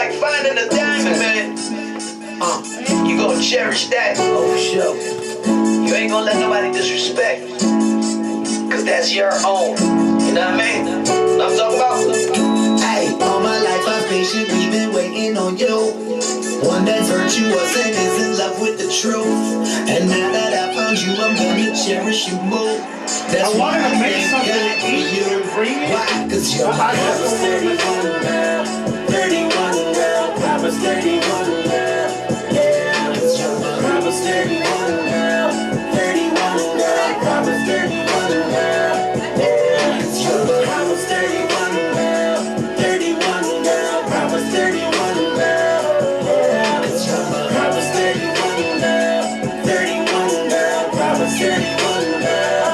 Like finding a diamond, man. You gonna cherish that. Oh, for sure. You ain't gonna let nobody disrespect. Cause that's your own. You know what I mean? What I'm talking about? Hey, all my life I've patiently been waiting on you. One that's virtuous and is in love with the truth. And now that I found you, I'm gonna cherish you more. That's I wanted to make something God to eat for you. and bring it. Why? Cause you're my was 31 girl, 31 girl, I was 31 girl. Yeah, cause you're my I was 31 girl, 31 girl, I was 31 girl. Yeah, cause you're my I was 31 girl, 31 girl, I was 31 girl. Yeah, cause you're my I was 31 girl, 31 girl, I was 31 girl.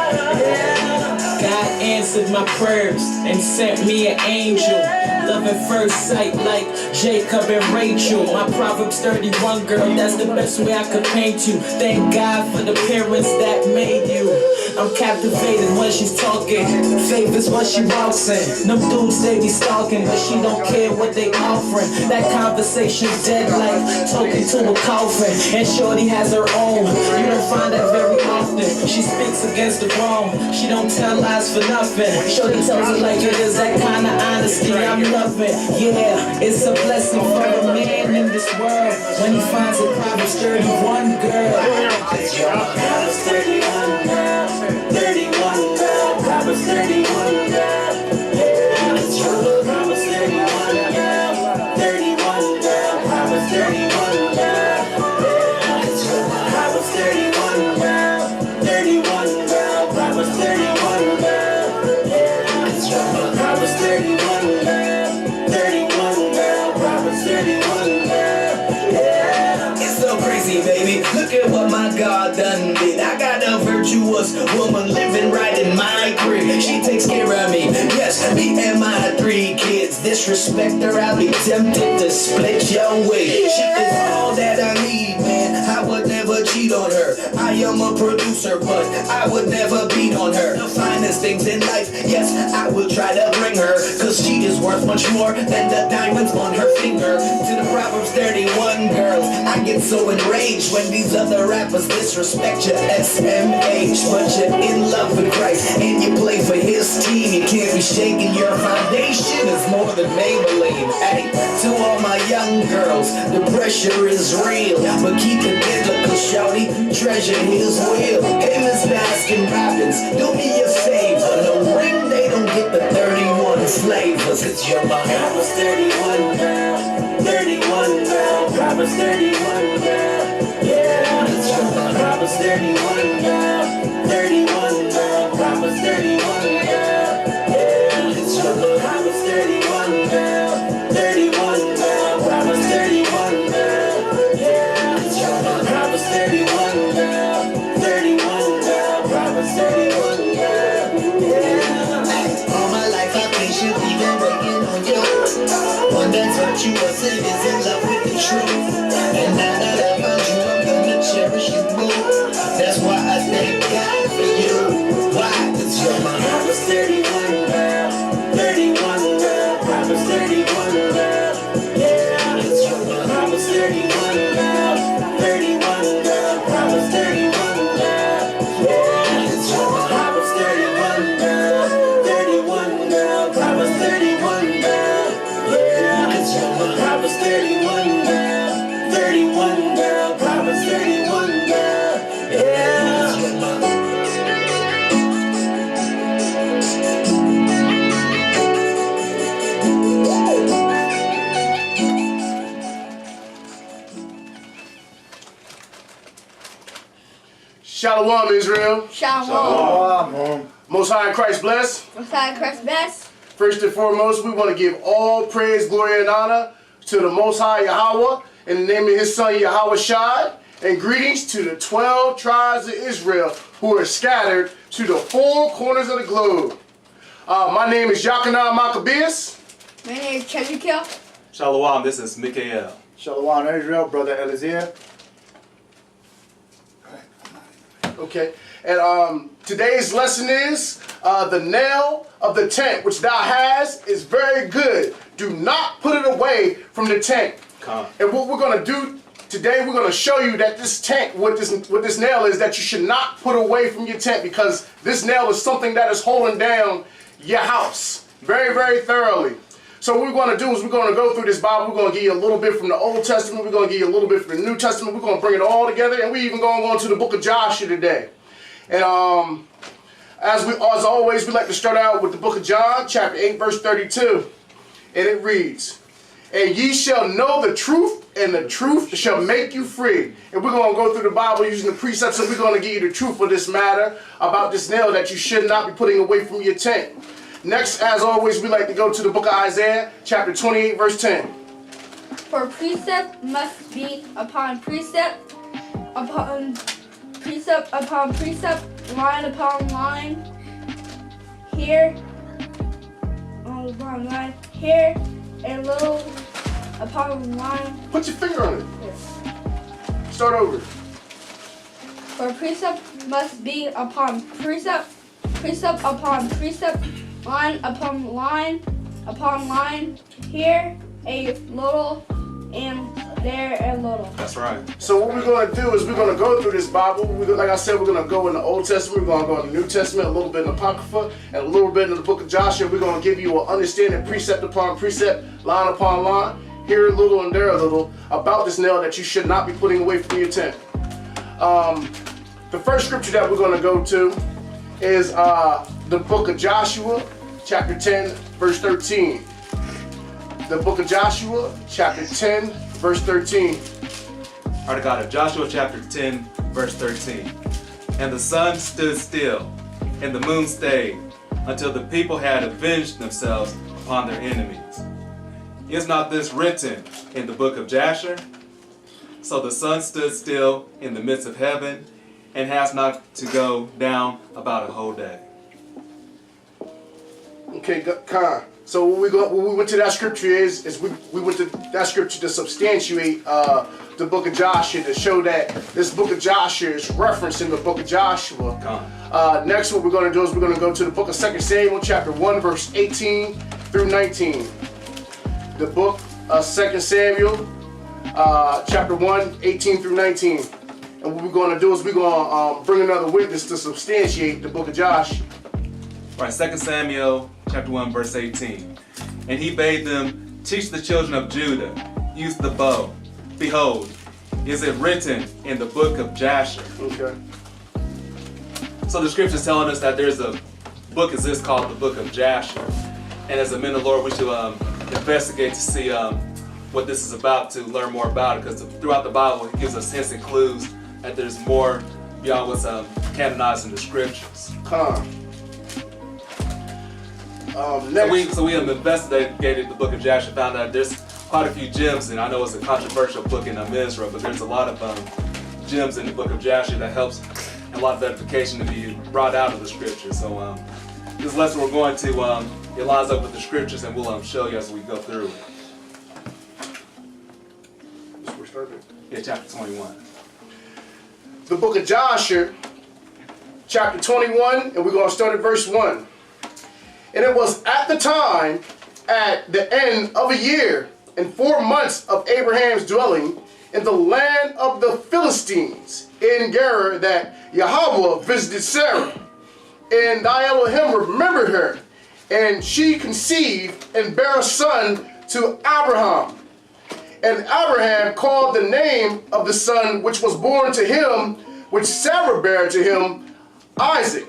God answered my prayers and sent me an angel. Love at first sight like Jacob and Rachel. My Proverbs 31 girl, that's the best way I could paint you. Thank God for the parents that made you. I'm captivated when she's talking. Faith is what she walks in. Them dudes they be stalking, but she don't care what they offering. That conversation's dead like talking to a coffin. And shorty has her own. You don't find that very often. She speaks against the wrong. She don't tell lies for nothing. Shorty tells it like it is. That kind of honesty I'm loving. Yeah, it's a blessing for a man in this world when he finds a Proverbs 31 girl. Proverbs 31 girl, 31 girl, Proverbs 31 girl. Yeah, it's your Proverbs 31 girl, 31 girl, Proverbs 31 girl. Yeah, it's your Proverbs 31 girl, 31 girl, Proverbs 31 girl. Yeah, it's your Proverbs 31 girl, 31 girl, Proverbs 31 girl. Yeah, It's so crazy, baby. Look at what my God done did. I got a virtuous woman living right in my crib. She takes care of me. Yes, me and my 3 kids. Disrespect her, I'll be tempted to split your wig. She is all that I need, man. I would never cheat on her. I am a producer, but I would never beat on her. The finest things in life, yes, I will try to bring her. Cause she is worth much more than the diamonds on her finger. To the Proverbs 31 girls, I get so enraged when these other rappers disrespect your SMH. But you're in love with Christ and you play for his team. You can't be shaking, your foundation is more than Maybelline. Hey, to all my young girls, the pressure is real, but keep it biblical, shawty, treasure his will. Hey, Miss Baskin Robbins, do me a favor. No ring, they don't get the 31 flavors. Cause you're my Proverbs 31 girl, 31 girl, Proverbs 31 girl. Yeah, it's your Proverbs 31 girl, 31 girl, Proverbs 31 girl. Yeah, it's your Proverbs 31 girl, 31 girl, Proverbs 31 girl. Yeah, it's your Proverbs 31 girl, 31 girl, Proverbs 31 girl. Yeah, all my life I've patiently been waiting on you. One that's virtuous and is in love with the truth. And now that I found you, I'm gonna cherish you more. That's why I thank God for you. Why? Cause you're my Proverbs 31 girl, 31 girl, Proverbs 31 girl. Yeah, it's your Proverbs 31 girl, 31 girl, Proverbs 31 girl. Yeah, it's your Proverbs 31 girl, 31 girl, Proverbs 31 girl. Yeah, it's your Proverbs 31 girl, 31 girl, Proverbs 31 girl. Yeah, it's your Shalom, Israel. Shalom. Most High in Christ bless. Most High Christ best. First and foremost, we want to give all praise, glory, and honor to the Most High Yahweh in the name of His Son Yahweh Shai, and greetings to the 12 tribes of Israel who are scattered to the 4 corners of the globe. My name is Yachanan Maccabeus. My name is Chezikiel. Shalom, this is Mikael. Shalom Israel, brother Eliezer. Okay, and today's lesson is the nail of the tent which thou hast is very good. Do not put it away from the tent. Come. And what we're going to do today, we're going to show you that this tent, what this nail is, that you should not put away from your tent, because this nail is something that is holding down your house very, very thoroughly. So what we're going to do is we're going to go through this Bible. We're going to give you a little bit from the Old Testament. We're going to give you a little bit from the New Testament. We're going to bring it all together, and we're even going to go into the book of Joshua today. And as always, we like to start out with the book of John, chapter 8, verse 32. And it reads, "And ye shall know the truth, and the truth shall make you free." And we're going to go through the Bible using the precepts, and we're going to give you the truth of this matter about this nail that you should not be putting away from your tent. Next, as always, we like to go to the book of Isaiah, chapter 28, verse 10. For precept must be upon precept, upon precept upon precept, line upon line, here upon line, here a little upon line. Put your finger on it. Here. Start over. For precept must be upon precept, precept upon precept, line upon line, here a little and there a little. That's right. So what we're going to do is we're going to go through this Bible. Like I said, we're going to go in the Old Testament, we're going to go in the New Testament, a little bit in the Apocrypha, and a little bit in the book of Joshua. We're going to give you an understanding, precept upon precept, line upon line, here a little and there a little, about this nail that you should not be putting away from your tent. The first scripture that we're going to go to is the book of Joshua, chapter 10, verse 13. The book of Joshua, chapter 10, verse 13. All right, got it. Joshua chapter 10, verse 13. "And the sun stood still, and the moon stayed, until the people had avenged themselves upon their enemies. Is not this written in the book of Jasher? So the sun stood still in the midst of heaven, and has not to go down about a whole day." Okay, Khan. So when we went to that scripture is we went to that scripture to substantiate the book of Joshua, to show that this book of Joshua is referenced in the book of Joshua. Next, what we're going to do is we're going to go to the book of 2 Samuel, chapter 1, verse 18 through 19. The book of 2 Samuel, chapter 1, 18 through 19. And what we're going to do is we're going to bring another witness to substantiate the book of Joshua. Right, 2 Samuel chapter 1, verse 18. "And he bade them teach the children of Judah, use the bow. Behold, is it written in the book of Jasher?" Okay. So the scripture is telling us that there's a book is this called the book of Jasher. And as a men of the Lord, we should investigate to see what this is about, to learn more about it, because throughout the Bible it gives us hints and clues that there's more beyond what's canonized in the scriptures. So we have investigated the book of Joshua, found out there's quite a few gems, and I know it's a controversial book in Israel, but there's a lot of gems in the book of Joshua that helps and a lot of edification to be brought out of the scriptures. So this lesson we're going to, it lines up with the scriptures, and we'll show you as we go through it. We're starting. Yeah, chapter 21. The book of Joshua, chapter 21, and we're going to start at verse 1. "And it was at the time, at the end of a year, and 4 months of Abraham's dwelling in the land of the Philistines, in Gerar, that Yahweh visited Sarah. And thy Elohim remembered her, and she conceived and bare a son to Abraham. And Abraham called the name of the son which was born to him, which Sarah bare to him, Isaac.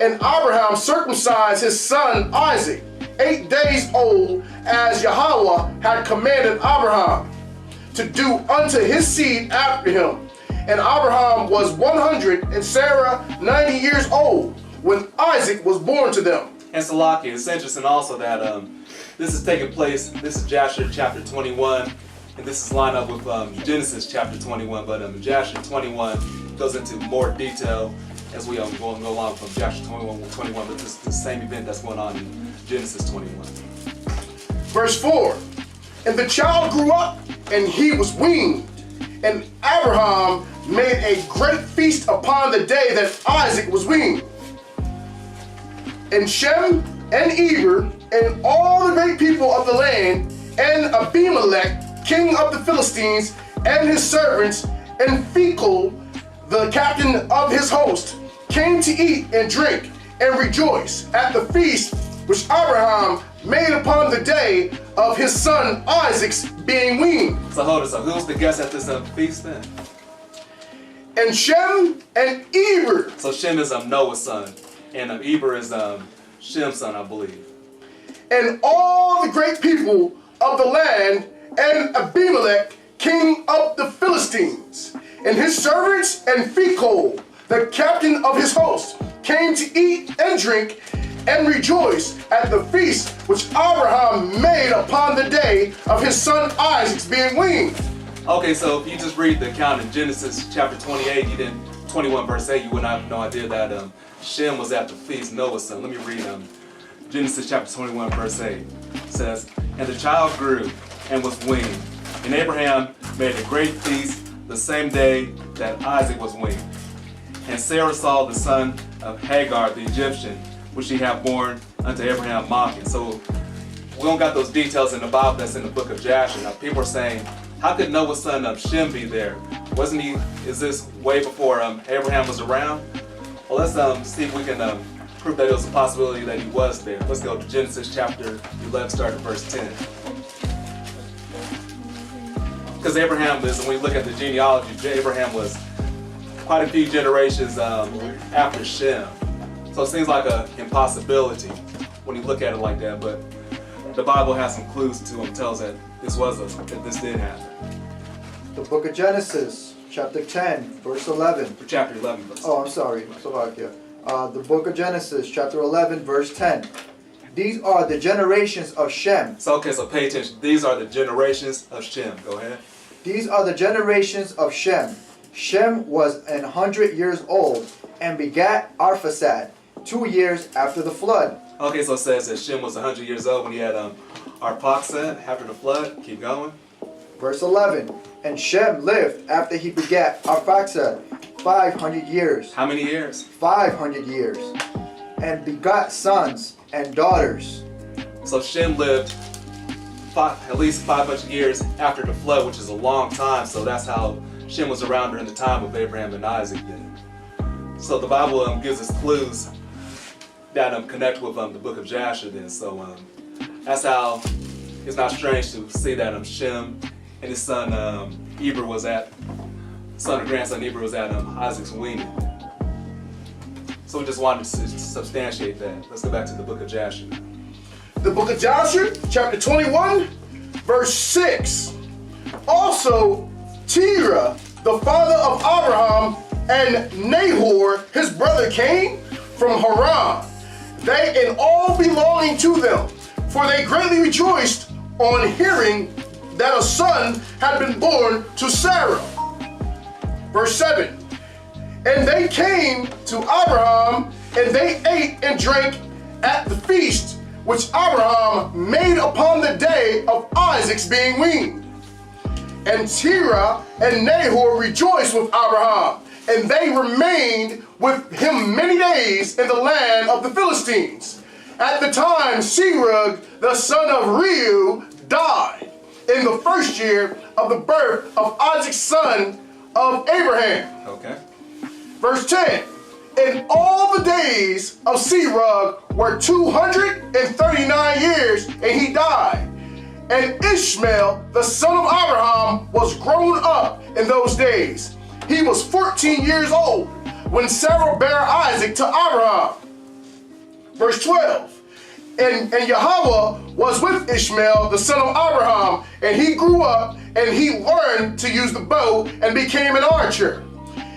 And Abraham circumcised his son Isaac, 8 days old, as Yahweh had commanded Abraham, to do unto his seed after him. And Abraham was 100, and Sarah 90 years old, when Isaac was born to them." And so, LAKEY, it's interesting also that this is taking place, this is Joshua chapter 21, and this is lined up with Genesis chapter 21, but Joshua 21 goes into more detail as we go along from Joshua 21, but this is the same event that's going on in Genesis 21. Verse 4, "And the child grew up, and he was weaned, and Abraham made a great feast upon the day that Isaac was weaned. And Shem and Eber and all the great people of the land, and Abimelech, king of the Philistines, and his servants, and Phicol, the captain of his host, came to eat and drink and rejoice at the feast which Abraham made upon the day of his son Isaac's being weaned. So hold it. So who's the guest at this feast then? And Shem and Eber. So Shem is Noah's son, and Eber is Shem's son, I believe. And all the great people of the land, and Abimelech, king of the Philistines, and his servants, and Phicol, the captain of his host, came to eat and drink and rejoice at the feast which Abraham made upon the day of his son Isaac's being weaned. Okay, so if you just read the account in Genesis chapter 28, 21 verse 8, you would not have no idea that Shem was at the feast, Noah's son. Let me read Genesis chapter 21 verse 8. It says, "And the child grew and was weaned, and Abraham made a great feast the same day that Isaac was weaned. And Sarah saw the son of Hagar the Egyptian, which she had born unto Abraham mocking." So we don't got those details in the Bible that's in the book of Jasher. Now people are saying, how could Noah's son Shem be there? Wasn't he, is this way before Abraham was around? Well, let's see if we can prove that it was a possibility that he was there. Let's go to Genesis chapter 11, start at verse 10. Because Abraham is, when we look at the genealogy, Abraham was quite a few generations after Shem. So it seems like an impossibility when you look at it like that, but the Bible has some clues to him, tells that that this did happen. The book of Genesis, chapter 10, verse 11. For chapter 11, verse. Oh, I'm sorry. Slovakia. The book of Genesis, chapter 11, verse 10. These are the generations of Shem. So pay attention. These are the generations of Shem. Go ahead. These are the generations of Shem. Shem was 100 years old and begat Arphaxad 2 years after the flood. Okay, so it says that Shem was 100 years old when he had Arphaxad after the flood. Keep going. Verse 11. And Shem lived after he begat Arphaxad 500 years. How many years? 500 years. And begot sons and daughters. So Shem lived at least 500 years after the flood, which is a long time. So that's how Shem was around during the time of Abraham and Isaac then. So the Bible gives us clues that connect with the book of Jasher then. So that's how it's not strange to see that Shem and his son Eber was at, son or grandson Eber was at Isaac's weaning. So we just wanted to substantiate that. Let's go back to the book of Jasher. The book of Joshua, chapter 21, verse 6. Also, Terah, the father of Abraham, and Nahor, his brother, came from Haran, they and all belonging to them, for they greatly rejoiced on hearing that a son had been born to Sarah. Verse 7. And they came to Abraham, and they ate and drank at the feast which Abraham made upon the day of Isaac's being weaned. And Terah and Nahor rejoiced with Abraham, and they remained with him many days in the land of the Philistines. At the time Serug, the son of Reu, died in the first year of the birth of Isaac's son of Abraham. Okay. Verse 10. And all the days of Serug were 239 years, and he died. And Ishmael, the son of Abraham, was grown up in those days. He was 14 years old when Sarah bare Isaac to Abraham. Verse 12. And Yahweh was with Ishmael, the son of Abraham, and he grew up, and he learned to use the bow and became an archer.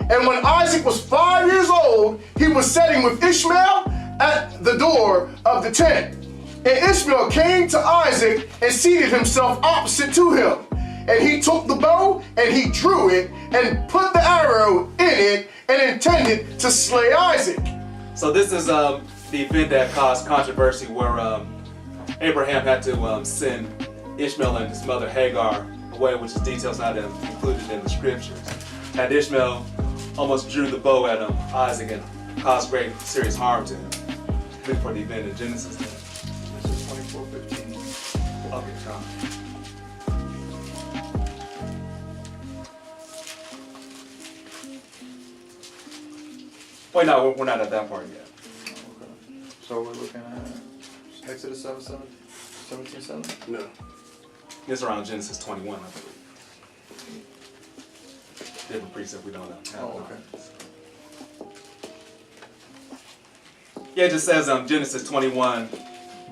And when Isaac was 5 years old, he was sitting with Ishmael at the door of the tent. And Ishmael came to Isaac and seated himself opposite to him. And he took the bow and he drew it and put the arrow in it and intended to slay Isaac. So this is the event that caused controversy where Abraham had to send Ishmael and his mother Hagar away, which is details not included in the scriptures. And Ishmael almost drew the bow at Isaac and caused great serious harm to him. Look for the event in Genesis. Okay, come. Wait, no, we're not at that part yet. Okay. So we're looking at Exodus 17:7. No. It's around Genesis 21, I believe. Different precept we don't have. Oh, okay. Yeah, it just says Genesis 21,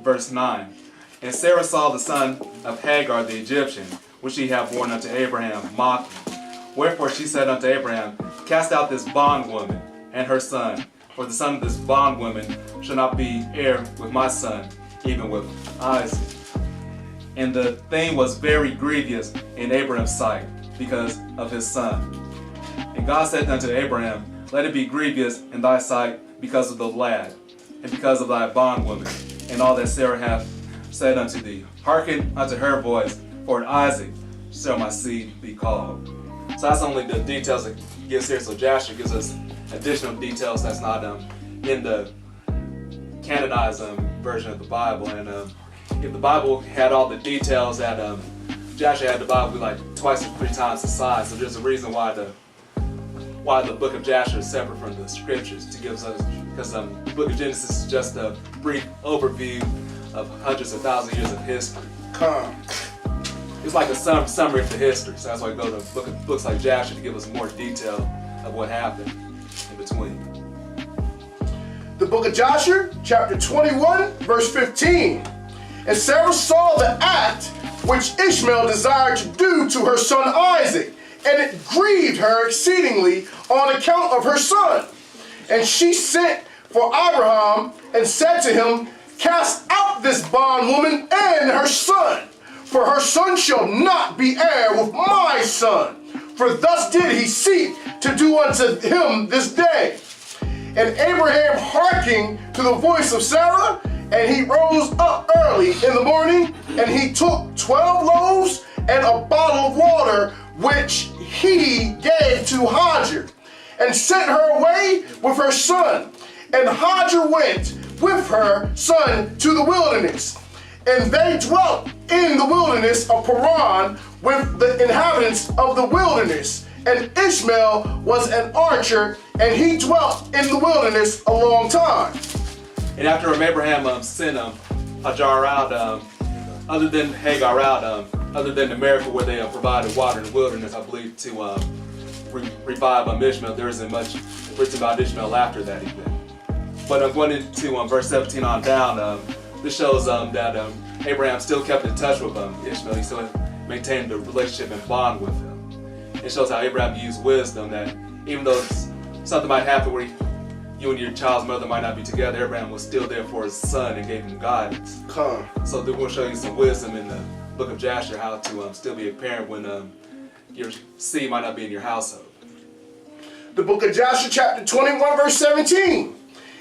verse 9. And Sarah saw the son of Hagar the Egyptian, which he had born unto Abraham, mocking. Wherefore she said unto Abraham, Cast out this bondwoman and her son, for the son of this bondwoman shall not be heir with my son, even with Isaac. And the thing was very grievous in Abraham's sight, because of his son. And God said unto Abraham, Let it be grievous in thy sight because of the lad, and because of thy bondwoman, and all that Sarah hath said unto thee. Hearken unto her voice, for in Isaac shall my seed be called. So that's only the details it gives here. So Joshua gives us additional details that's not in the canonized version of the Bible. And if the Bible had all the details that Joshua had, the Bible would be like twice or three times the size. So there's a reason why the book of Joshua is separate from the scriptures to give us, because the book of Genesis is just a brief overview of hundreds of thousands of years of history. Come. It's like a summary of the history. So that's why we go to books like Joshua to give us more detail of what happened in between. The book of Joshua, chapter 21, verse 15. And Sarah saw the act which Ishmael desired to do to her son Isaac, and it grieved her exceedingly on account of her son. And she sent for Abraham and said to him, Cast out this bondwoman and her son, for her son shall not be heir with my son. For thus did he seek to do unto him this day. And Abraham hearkened to the voice of Sarah, and he rose up early in the morning, and he took 12 loaves and a bottle of water, which he gave to Hagar, and sent her away with her son. And Hagar went with her son to the wilderness. And they dwelt in the wilderness of Paran with the inhabitants of the wilderness. And Ishmael was an archer, and he dwelt in the wilderness a long time. And after Abraham sent Hagar out, other than Hagar out, other than the miracle where they provided water in the wilderness, I believe, to revive Ishmael, there isn't much written about Ishmael after that event. But going into verse 17 on down, this shows that Abraham still kept in touch with Ishmael. He still maintained a relationship and bond with him. It shows how Abraham used wisdom, that even though something might happen where you and your child's mother might not be together, Abraham was still there for his son and gave him guidance. Come. So we'll show you some wisdom in the book of Joshua, how to still be a parent when your seed might not be in your household. The book of Joshua, chapter 21, verse 17.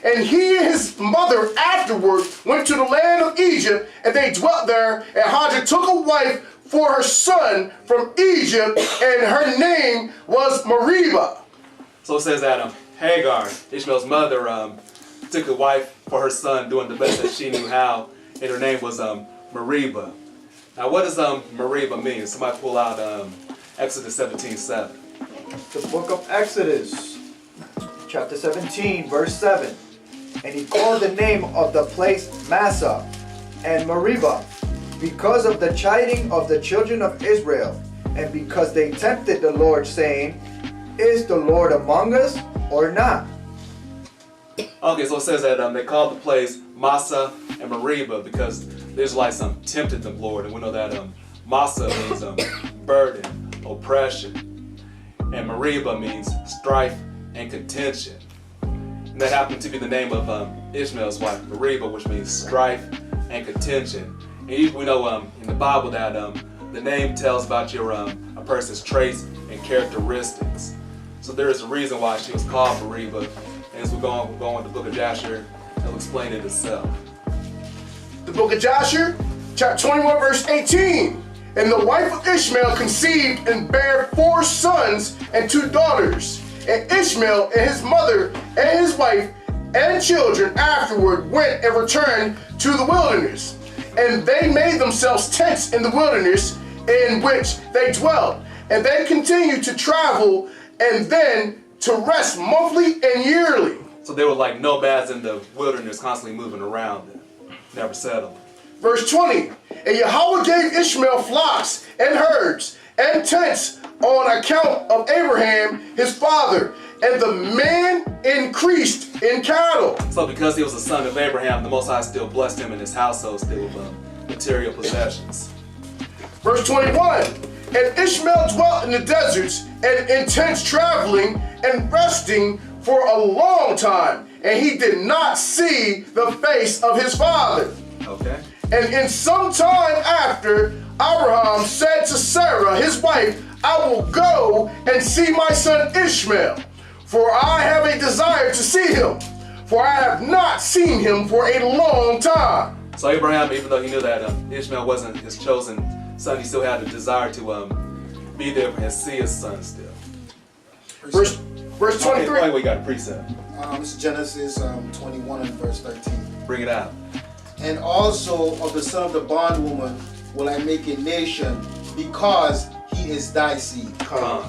And he and his mother afterward went to the land of Egypt, and they dwelt there. And Hagar took a wife for her son from Egypt, and her name was Meribah. So it says that Hagar, Ishmael's mother, took a wife for her son, doing the best that she knew how, and her name was Meribah. Now, what does Meribah mean? Somebody pull out Exodus 17:7. The book of Exodus, chapter 17, verse 7. And he called the name of the place Massah and Meribah, because of the chiding of the children of Israel, and because they tempted the Lord, saying, Is the Lord among us or not? Okay, so it says that they called the place Massah and Meribah because the Israelites tempted the Lord, and we know that Massah means burden, oppression, and Meribah means strife and contention. And that happened to be the name of Ishmael's wife, Meribah, which means strife and contention. And usually we know in the Bible that the name tells about a person's traits and characteristics. So there is a reason why she was called Meribah. And as we go on with the book of Joshua, it'll explain it itself. The book of Joshua, chapter 21, verse 18. And the wife of Ishmael conceived and bare 4 sons and 2 daughters. And Ishmael and his mother and his wife and children afterward went and returned to the wilderness. And they made themselves tents in the wilderness in which they dwelt. And they continued to travel and then to rest monthly and yearly. So they were like nomads in the wilderness, constantly moving around and never settled. Verse 20, and Yahweh gave Ishmael flocks and herds and tents on account of Abraham his father, and the man increased in cattle. So because he was a son of Abraham, the Most High still blessed him and his household still with material possessions. Verse 21, and Ishmael dwelt in the deserts and in tents, traveling and resting for a long time, and he did not see the face of his father. Okay. And in some time after, Abraham said to Sarah, his wife, I will go and see my son Ishmael, for I have a desire to see him, for I have not seen him for a long time. So Abraham, even though he knew that Ishmael wasn't his chosen son, he still had a desire to be there and see his son still. Verse 23. Okay, we got a precept. This is Genesis 21 and verse 13. Bring it out. And also of the son of the bondwoman will I make a nation, because he is thy seed. So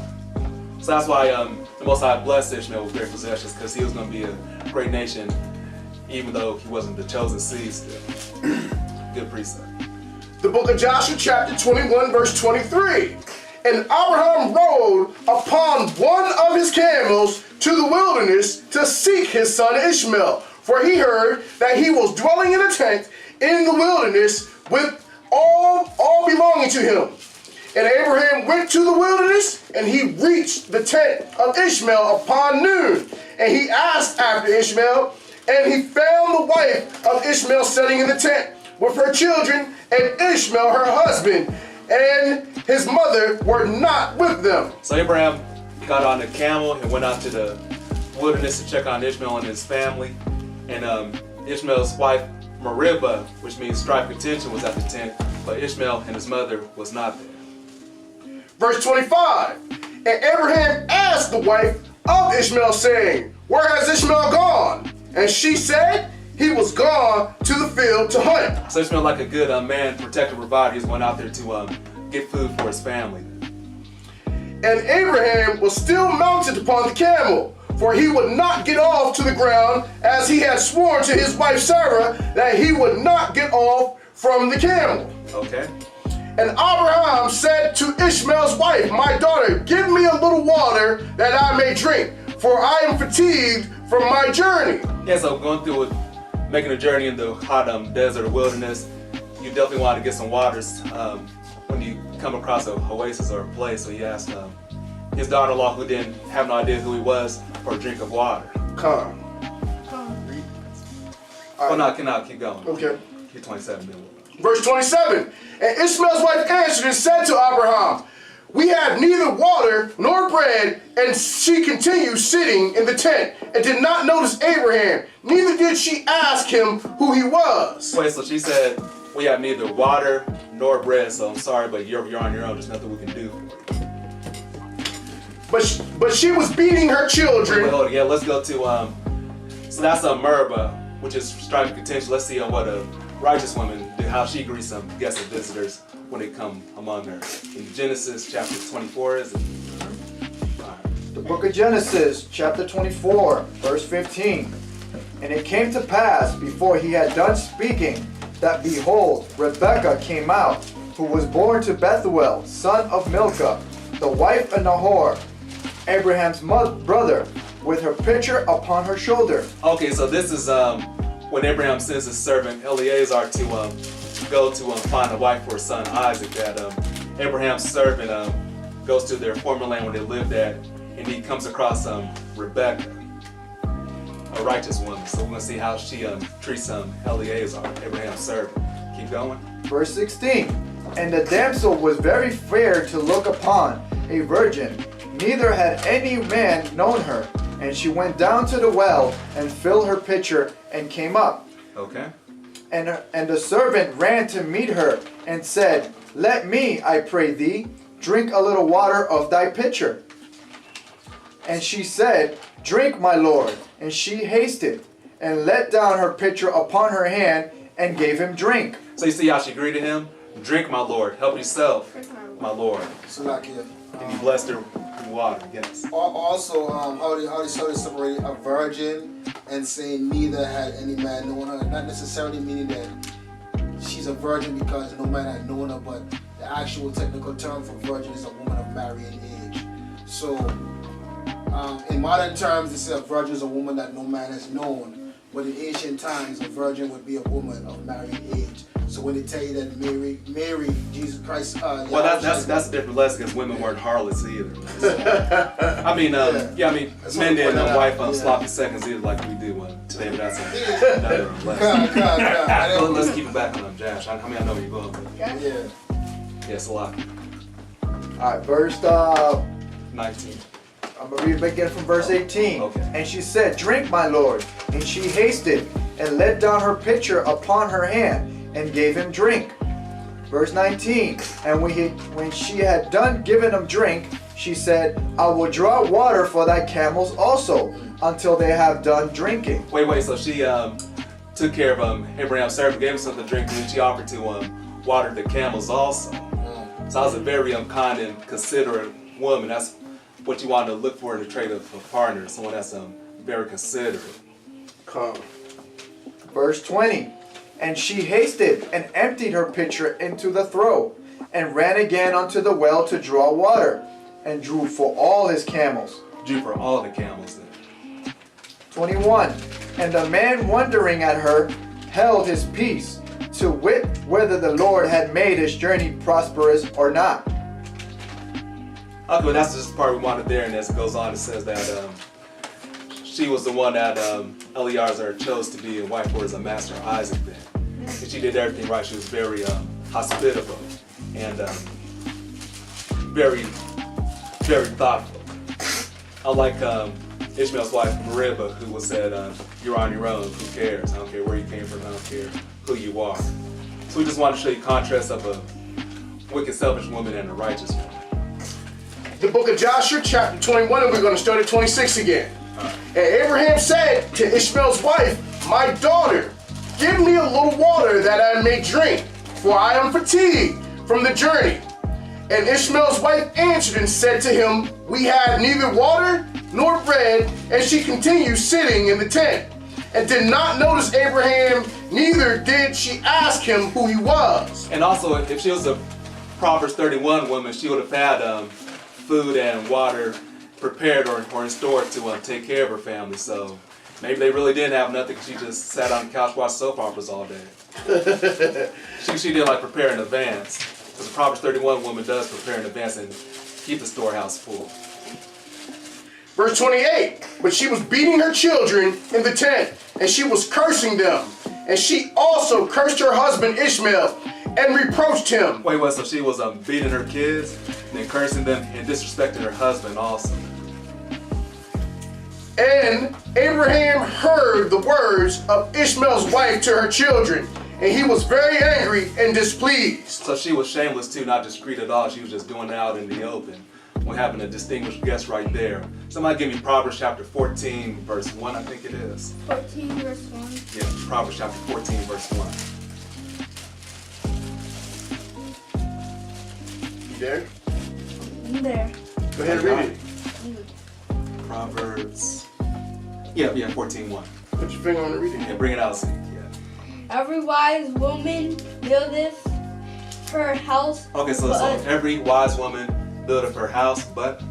that's why the Most High blessed Ishmael with great possessions, because he was going to be a great nation, even though he wasn't the chosen seed still. Good precept. The book of Joshua chapter 21 verse 23. And Abraham rode upon one of his camels to the wilderness to seek his son Ishmael, for he heard that he was dwelling in a tent in the wilderness with all belonging to him. And Abraham went to the wilderness, and he reached the tent of Ishmael upon noon. And he asked after Ishmael, and he found the wife of Ishmael sitting in the tent with her children, and Ishmael her husband, and his mother were not with them. So Abraham got on the camel and went out to the wilderness to check on Ishmael and his family. And Ishmael's wife, Meribah, which means strife contention, was at the tent, but Ishmael and his mother was not there. Verse 25, and Abraham asked the wife of Ishmael, saying, where has Ishmael gone? And she said, he was gone to the field to hunt. So Ishmael, like a good man, protector, provider, he's going out there to get food for his family. And Abraham was still mounted upon the camel, for he would not get off to the ground, as he had sworn to his wife Sarah that he would not get off from the camel. Okay. And Abraham said to Ishmael's wife, my daughter, give me a little water that I may drink, for I am fatigued from my journey. Yeah, so going through it, making a journey in the hot desert or wilderness, you definitely want to get some waters when you come across a oasis or a place. So he asked his daughter-in-law, who didn't have no idea who he was, for a drink of water. Come. Oh, no, cannot keep going. Okay. Keep 27 minutes. Verse 27, and Ishmael's wife answered and said to Abraham, we have neither water nor bread. And she continued sitting in the tent and did not notice Abraham, neither did she ask him who he was. Wait, so she said, we have neither water nor bread, so I'm sorry, but you're on your own. There's nothing we can do. But she was beating her children. Wait, hold on. Yeah, let's go to, so that's a Meribah, which is strife and contention. Let's see what a righteous woman did, how she greets some guests and visitors when they come among her. In Genesis chapter 24, is it? The book of Genesis, chapter 24, verse 15. And it came to pass, before he had done speaking, that behold, Rebekah came out, who was born to Bethuel, son of Milcah, the wife of Nahor, Abraham's brother, with her pitcher upon her shoulder. Okay, so this is when Abraham sends his servant Eleazar to go to find a wife for his son Isaac. That Abraham's servant goes to their former land where they lived at, and he comes across Rebekah, a righteous woman. So we're going to see how she treats Eleazar, Abraham's servant. Keep going. Verse 16. And the damsel was very fair to look upon, a virgin, neither had any man known her. And she went down to the well and filled her pitcher and came up. Okay. And the servant ran to meet her and said, let me, I pray thee, drink a little water of thy pitcher. And she said, drink, my lord. And she hasted and let down her pitcher upon her hand and gave him drink. So you see how she greeted him? Drink, my Lord. Help yourself, my Lord. So like here. And he blessed her with water. Yes. Also, how they separate a virgin and saying neither had any man known her. Not necessarily meaning that she's a virgin because no man had known her, but the actual technical term for virgin is a woman of marrying age. So, in modern terms, they say a virgin is a woman that no man has known. But in ancient times, a virgin would be a woman of married age. So when they tell you that Mary, Jesus Christ, well, that's a different lesson because women weren't harlots either. I mean, men didn't wife sloppy seconds either like we do today, but that's another lesson. Let's keep it back on Josh. I know where you're going with it. Yeah. Yes, a lot. All right, verse 19. I'm going to read again from verse 18. Okay. And she said, drink, my Lord. And she hasted and let down her pitcher upon her hand and gave him drink. Verse 19. And when she had done giving him drink, she said, I will draw water for thy camels also until they have done drinking. Wait. So she took care of Abraham's servant, gave him something to drink, and then she offered to water the camels also. So I was a very kind and considerate woman. That's what you want to look for in a trait of a partner, someone that's very considerate. Come. Verse 20. And she hasted and emptied her pitcher into the throat, and ran again unto the well to draw water, and drew for all his camels. Drew for all the camels then. 21. And the man wondering at her held his peace, to wit whether the Lord had made his journey prosperous or not. Okay, well, that's just the part we wanted there, and as it goes on, it says that she was the one that Eleazar chose to be a wife for his master Isaac then. And she did everything right. She was very hospitable and very, very thoughtful. Unlike Ishmael's wife, Meribah, who was said, you're on your own, who cares? I don't care where you came from, I don't care who you are. So we just want to show you contrast of a wicked, selfish woman and a righteous woman. The book of Joshua, chapter 21, and we're going to start at 26 again. And Abraham said to Ishmael's wife, my daughter, give me a little water that I may drink, for I am fatigued from the journey. And Ishmael's wife answered and said to him, we have neither water nor bread. And she continued sitting in the tent, and did not notice Abraham, neither did she ask him who he was. And also, if she was a Proverbs 31 woman, she would have had food and water prepared or in store to take care of her family. So maybe they really didn't have nothing because she just sat on the couch, watched soap operas all day. she did like prepare in advance. Because the Proverbs 31 woman does prepare in advance and keep the storehouse full. Verse 28, but she was beating her children in the tent, and she was cursing them. And she also cursed her husband Ishmael, and reproached him. Wait, so she was beating her kids, and then cursing them, and disrespecting her husband also. And Abraham heard the words of Ishmael's wife to her children, and he was very angry and displeased. So she was shameless too, not discreet at all. She was just doing it out in the open. We're having a distinguished guest right there. Somebody give me Proverbs chapter 14, verse 1, I think it is. 14 verse 1. Yeah, Proverbs chapter 14, verse 1. You there? I'm there. Go ahead and read it. Proverbs, yeah, 14:1. Put your finger on the reading. Yeah, bring it out, yeah. Every wise woman buildeth her house. Okay, so every wise woman buildeth her house, but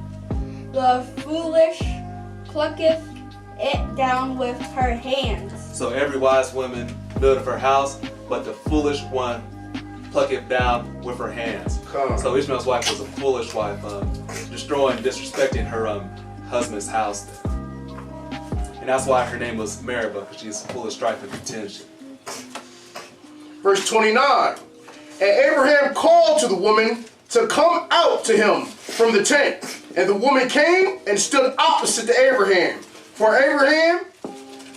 the foolish plucketh it down with her hands. So every wise woman buildeth her house, but the foolish one plucketh down with her hands. So Ishmael's wife was a foolish wife, destroying, disrespecting her husband's house. And that's why her name was Meribah, because she's full of strife and contention. Verse 29, and Abraham called to the woman to come out to him from the tent. And the woman came and stood opposite to Abraham, for Abraham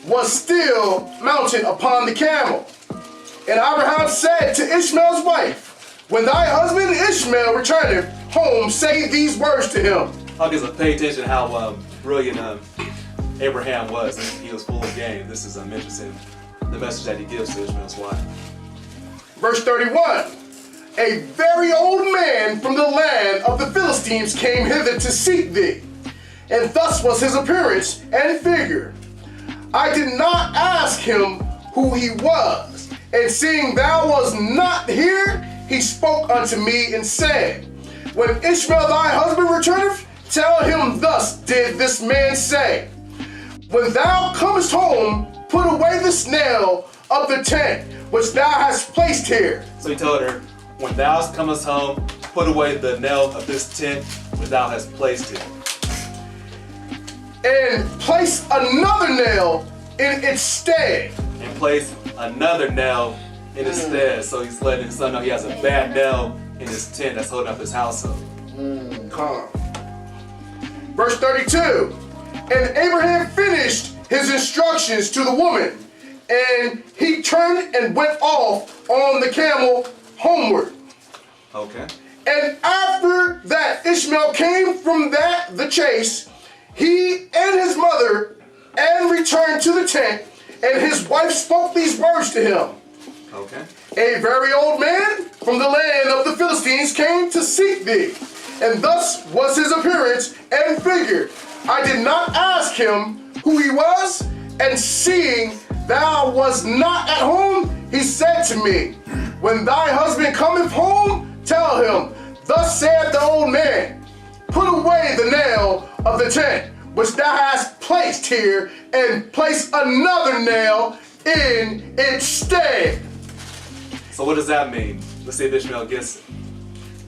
was still mounted upon the camel. And Abraham said to Ishmael's wife, when thy husband Ishmael returneth home, say these words to him. Okay, so pay attention to how brilliant Abraham was. He was full of game. This is interesting, the message that he gives to Ishmael's wife. Verse 31. A very old man from the land of the Philistines came hither to seek thee, and thus was his appearance and figure. I did not ask him who he was, and seeing thou was not here, he spoke unto me and said, When Ishmael thy husband returneth, tell him thus did this man say, When thou comest home, put away this nail of the tent which thou hast placed here. So he told her, when thou comest home, put away the nail of this tent which thou hast placed here. And place another nail in its stead. And place another nail in his stead. So he's letting his son know he has a bad nail in his tent that's holding up his household. Calm. Verse 32. And Abraham finished his instructions to the woman, and he turned and went off on the camel homeward. Okay. And after that Ishmael came from the chase, he and his mother, and returned to the tent, and his wife spoke these words to him. Okay. A very old man from the land of the Philistines came to seek thee, and thus was his appearance and figure. I did not ask him who he was, and seeing thou was not at home, he said to me, When thy husband cometh home, tell him, Thus saith the old man, Put away the nail of the tent which thou hast placed here, and place another nail in its stead. So what does that mean? Let's see if Ishmael gets it.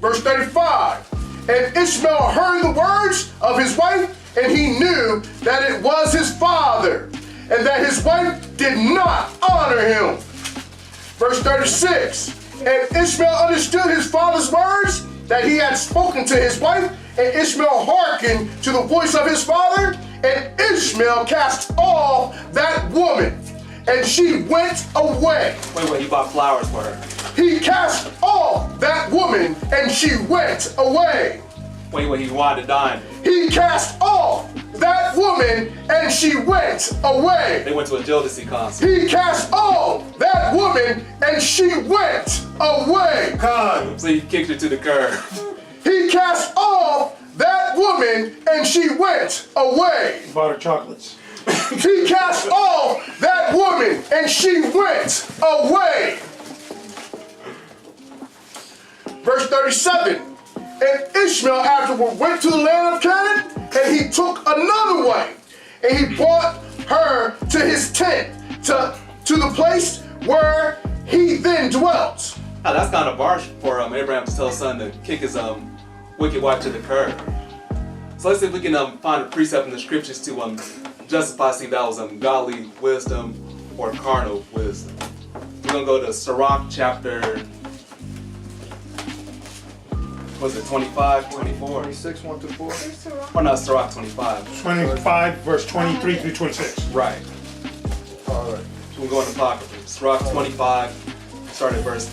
Verse 35. And Ishmael heard the words of his wife, and he knew that it was his father, and that his wife did not honor him. Verse 36. And Ishmael understood his father's words that he had spoken to his wife, and Ishmael hearkened to the voice of his father, and Ishmael cast off that woman, and she went away. Wait, he bought flowers for her. He cast off that woman, and she went away. Wait, he wanted to dine. He cast off that woman, and she went away. They went to a Jodeci concert. He cast off that woman, and she went away. So he kicked her to the curb. He cast off that woman, and she went away. Bought her chocolates. He cast off that woman, and she went away. Verse 37. And Ishmael afterward went to the land of Canaan, and he took another wife, and he brought her to his tent, to the place where he then dwelt. Now, that's kind of harsh for Abraham to tell his son to kick his wicked wife to the curb. So let's see if we can find a precept in the scriptures to justify, see if that was godly wisdom or carnal wisdom. We're going to go to Sirach chapter, was it 25, 24? 26, 1 to 4. Or not, Sirach 25. 25, verse 23 through 26. Right. All right. So we're going to Apocrypha. Sirach 25, start at verse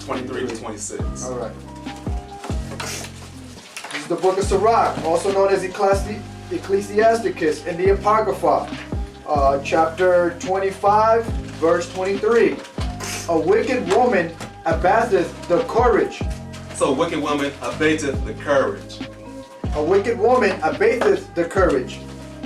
23 to 26. All right. This is the book of Sirach, also known as Ecclesiasticus in the Apocrypha, chapter 25, verse 23. A wicked woman abatteth the courage. So a wicked woman abateth the courage. A wicked woman abateth the courage,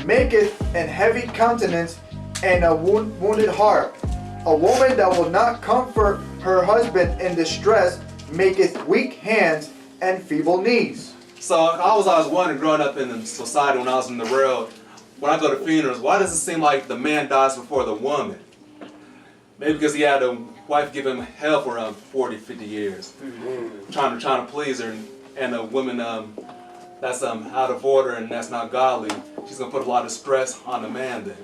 maketh an heavy countenance and a wounded heart. A woman that will not comfort her husband in distress maketh weak hands and feeble knees. So I was always wondering, growing up in the society when I was in the world, when I go to funerals, why does it seem like the man dies before the woman? Maybe because he had a wife give him hell for 40, 50 years, trying to please her, and a woman that's out of order and that's not godly, she's gonna put a lot of stress on the man then.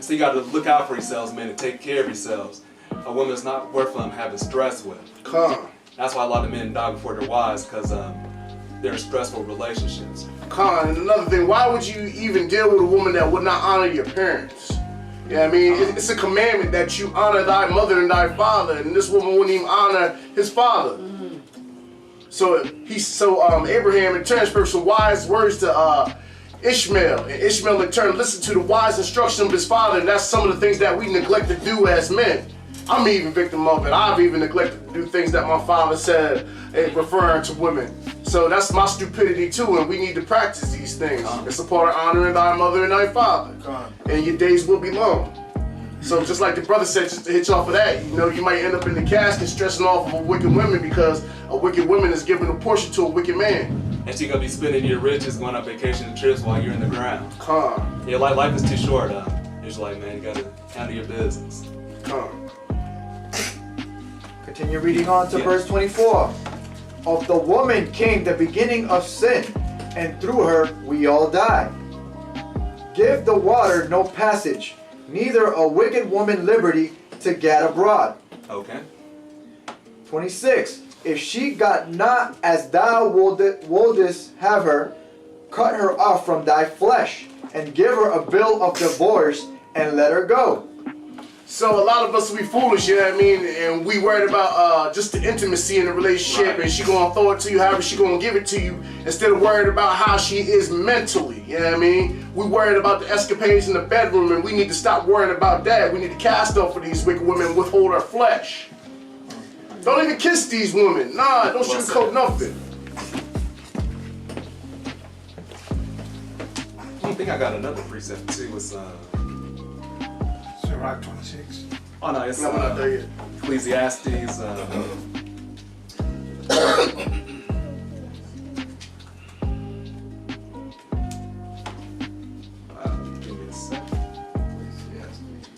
So you got to look out for yourselves, men, and take care of yourselves. A woman's not worth having stress with. That's why a lot of men die before their wives, because they're in stressful relationships. And another thing, why would you even deal with a woman that would not honor your parents? Yeah, I mean, it's a commandment that you honor thy mother and thy father, and this woman wouldn't even honor his father. So Abraham in turn spoke some wise words to Ishmael, and Ishmael in turn listened to the wise instruction of his father, and that's some of the things that we neglect to do as men. I'm even victim of it. I've even neglected to do things that my father said, referring to women. So that's my stupidity too, and we need to practice these things. It's a part of honoring thy mother and thy father. And your days will be long. So just like the brother said, just to hitch off of that, you know, you might end up in the casket stressing off of a wicked woman because a wicked woman is giving a portion to a wicked man. And she gonna be spending your riches going on vacation and trips while you're in the ground. Calm. Yeah, life is too short. It's like, man, you gotta handle your business. Calm. Continue reading on to verse 24. Of the woman came the beginning of sin, and through her we all die. Give the water no passage, neither a wicked woman liberty to gad abroad. Okay. 26. If she got not as thou wouldest have her, cut her off from thy flesh, and give her a bill of divorce, and let her go. So a lot of us we foolish, you know what I mean, and we worried about just the intimacy in the relationship, and she gonna throw it to you however she gonna give it to you, instead of worried about how she is mentally, you know what I mean? We worried about the escapades in the bedroom, and we need to stop worrying about that. We need to cast off for these wicked women and withhold our flesh. Don't even kiss these women. Nah, don't sugarcoat nothing. I think I got another precept too. It's Sirach 26. oh no, it's No, we're not there yet. Ecclesiastes. Give me a second.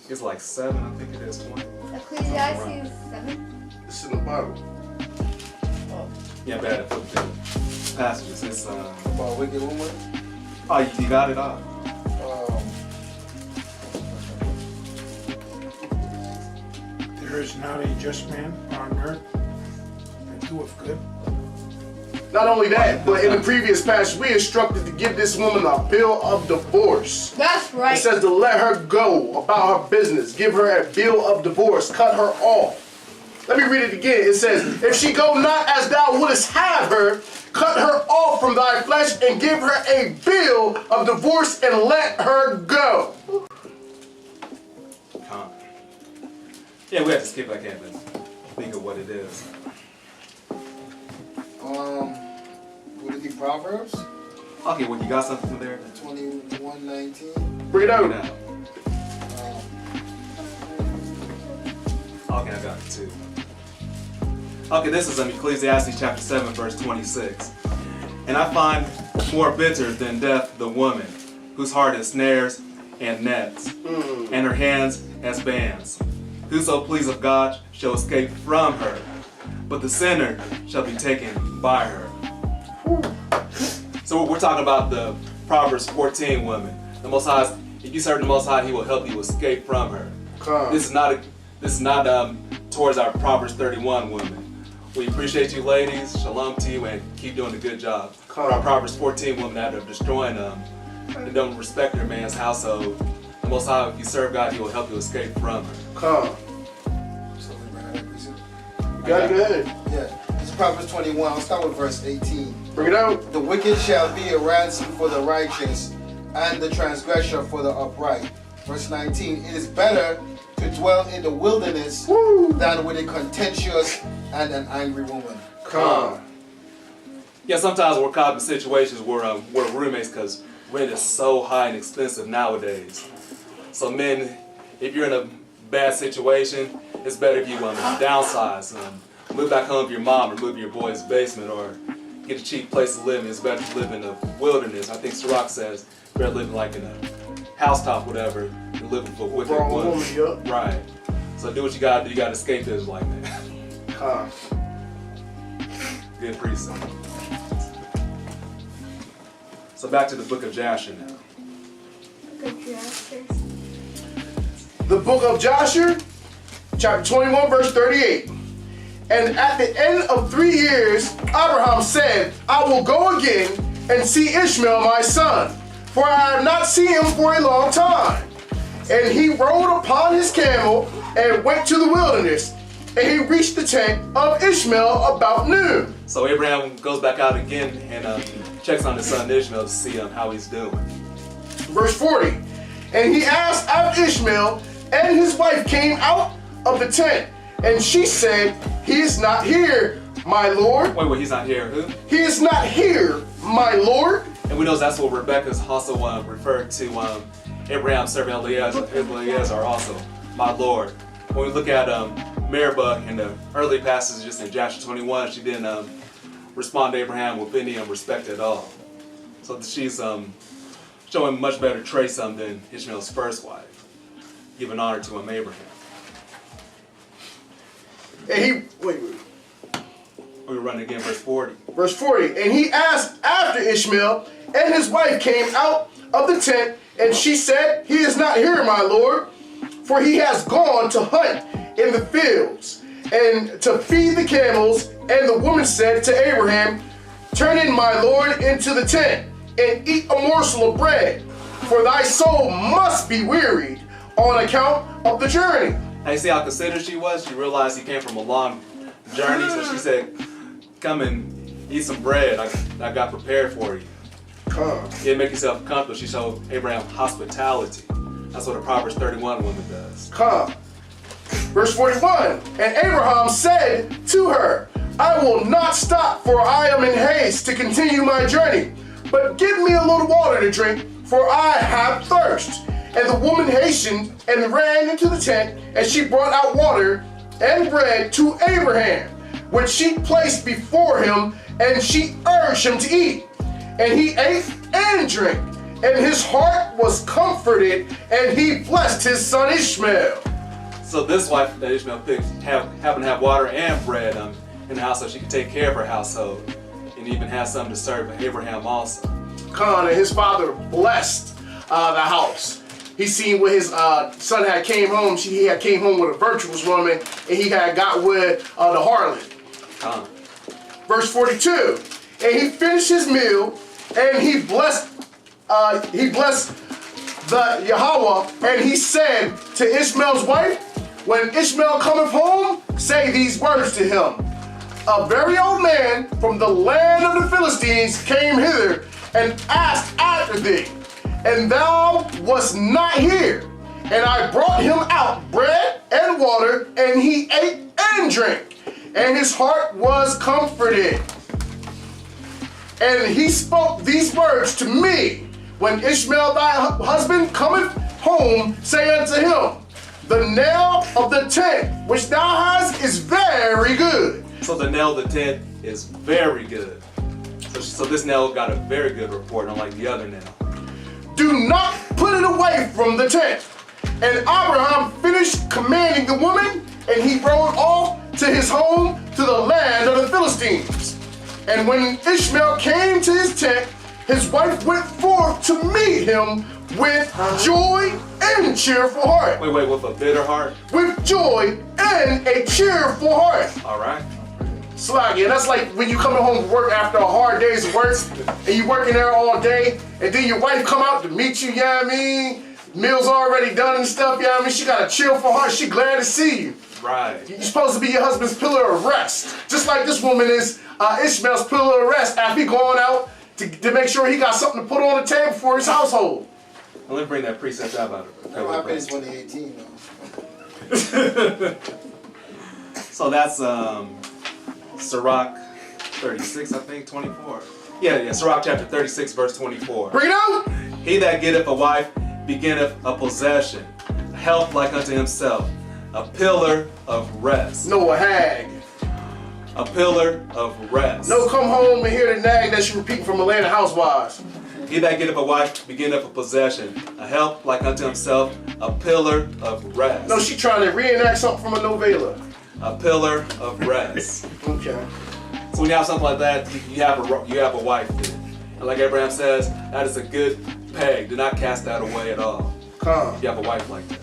It's like 7, I think it is 20. Ecclesiastes 7. It's in the Bible. Yeah, bad at flipping the passages. It's About wicked woman. oh, you got it all. There is not a just man on earth that doeth good. Not only that, but in the previous passage, we instructed to give this woman a bill of divorce. That's It right. says to let her go about her business. Give her a bill of divorce. Cut her off. Let me read it again. It says, if she go not as thou wouldest have her, cut her off from thy flesh and give her a bill of divorce and let her go. Yeah, we have to skip ahead and think of what it is. Would it be Proverbs? Okay, well, you got something from there? 21:19. Bring it out. Now. Okay, I got it too. Okay, this is in Ecclesiastes chapter 7, verse 26. And I find more bitter than death the woman, whose heart is snares and nets, and her hands as bands. Whoso pleaseth God shall escape from her, but the sinner shall be taken by her. So we're talking about the Proverbs 14 woman. The Most High, if you serve the Most High, He will help you escape from her. This is not towards our Proverbs 31 woman. We appreciate you, ladies. Shalom to you, and keep doing a good job. Our Proverbs 14 woman, out of destroying them, and don't respect her man's household. The Most High, if you serve God, He will help you escape from her. Come. So we bring that up, please. You got it, go ahead. Yeah. It's Proverbs 21. I'll start with verse 18. Bring it out. The wicked shall be a ransom for the righteous, and the transgressor for the upright. Verse 19. It is better to dwell in the wilderness than with a contentious and an angry woman. Come. Yeah, sometimes we're caught in situations where we're roommates because rent is so high and expensive nowadays. So men, if you're in a bad situation, it's better if you downsize, move back home to your mom, or move to your boy's basement, or get a cheap place to live in. It's better to live in the wilderness. I think Sirach says better live like in a housetop, whatever, than live with a wicked woman. Yup. Right. So do what you gotta do. You gotta escape this like that. Come. Good precept. So back to the book of Jasher now. The book of Joshua, chapter 21, verse 38. And at the end of 3 years, Abraham said, I will go again and see Ishmael my son, for I have not seen him for a long time. And he rode upon his camel and went to the wilderness, and he reached the tent of Ishmael about noon. So Abraham goes back out again and checks on his son Ishmael to see how he's doing. Verse 40. And he asked after Ishmael, and his wife came out of the tent. And she said, he is not here, my Lord. Wait, he's not here. Who? He is not here, my Lord. And we know that's what Rebecca's also referred to Abraham serving Eliezer also, my Lord. When we look at Meribah in the early passages in Joshua 21, she didn't respond to Abraham with any respect at all. So she's showing much better traits than Ishmael's first wife, giving honor to him, Abraham. And wait. We run again, verse 40. Verse 40, and he asked after Ishmael, and his wife came out of the tent, and she said, he is not here, my Lord, for he has gone to hunt in the fields, and to feed the camels. And the woman said to Abraham, turn in, my Lord, into the tent, and eat a morsel of bread, for thy soul must be wearied on account of the journey. Now you see how considerate she was? She realized he came from a long journey, so she said, come and eat some bread I got prepared for you. Yeah, make yourself comfortable. She showed Abraham hospitality. That's what a Proverbs 31 woman does. Verse 41, and Abraham said to her, I will not stop, for I am in haste to continue my journey, but give me a little water to drink, for I have thirst. And the woman hastened and ran into the tent, and she brought out water and bread to Abraham, which she placed before him, and she urged him to eat. And he ate and drank, and his heart was comforted, and he blessed his son Ishmael. So this wife that Ishmael picked happened to have water and bread in the house, so she could take care of her household, and even have something to serve Abraham also. And his father blessed the house. He seen where his son had came home. He had came home with a virtuous woman, and he had got with the harlot. Verse 42, and he finished his meal, and he blessed the Yahweh, and he said to Ishmael's wife, when Ishmael cometh home, say these words to him. A very old man from the land of the Philistines came hither and asked after thee, and thou wast not here. And I brought him out bread and water, and he ate and drank, and his heart was comforted. And he spoke these words to me, when Ishmael thy husband cometh home, say unto him, the nail of the tent which thou hast is very good. So the nail of the tent is very good. So this nail got a very good report, unlike the other nail. Do not put it away from the tent. And Abraham finished commanding the woman, and he rode off to his home to the land of the Philistines. And when Ishmael came to his tent, his wife went forth to meet him with joy and cheerful heart. Wait, with a bitter heart? With joy and a cheerful heart. All right. Slaggy, and that's like when you coming home from work after a hard day's work, and you working there all day, and then your wife come out to meet you, you know what I mean? Meal's already done and stuff, you know what I mean? She got a cheerful heart, she glad to see you. Right. You're supposed to be your husband's pillar of rest. Just like this woman is Ishmael's pillar of rest after he going out to make sure he got something to put on the table for his household. Well, let me bring that precept out about it. That happened in 2018 though. So that's Sirach 36, I think, 24. Yeah, Sirach chapter 36, verse 24. Bring it out! He that getteth a wife beginneth a possession, help like unto himself, a pillar of rest. No, a hag. A pillar of rest. No, come home and hear the nag that she repeat from Atlanta Housewives. He that getteth a wife beginneth a possession, a help like unto himself, a pillar of rest. No, she trying to reenact something from a novella. A pillar of rest. Okay. So when you have something like that, you have a wife then. And like Abraham says, that is a good peg. Do not cast that away at all. Come. You have a wife like that.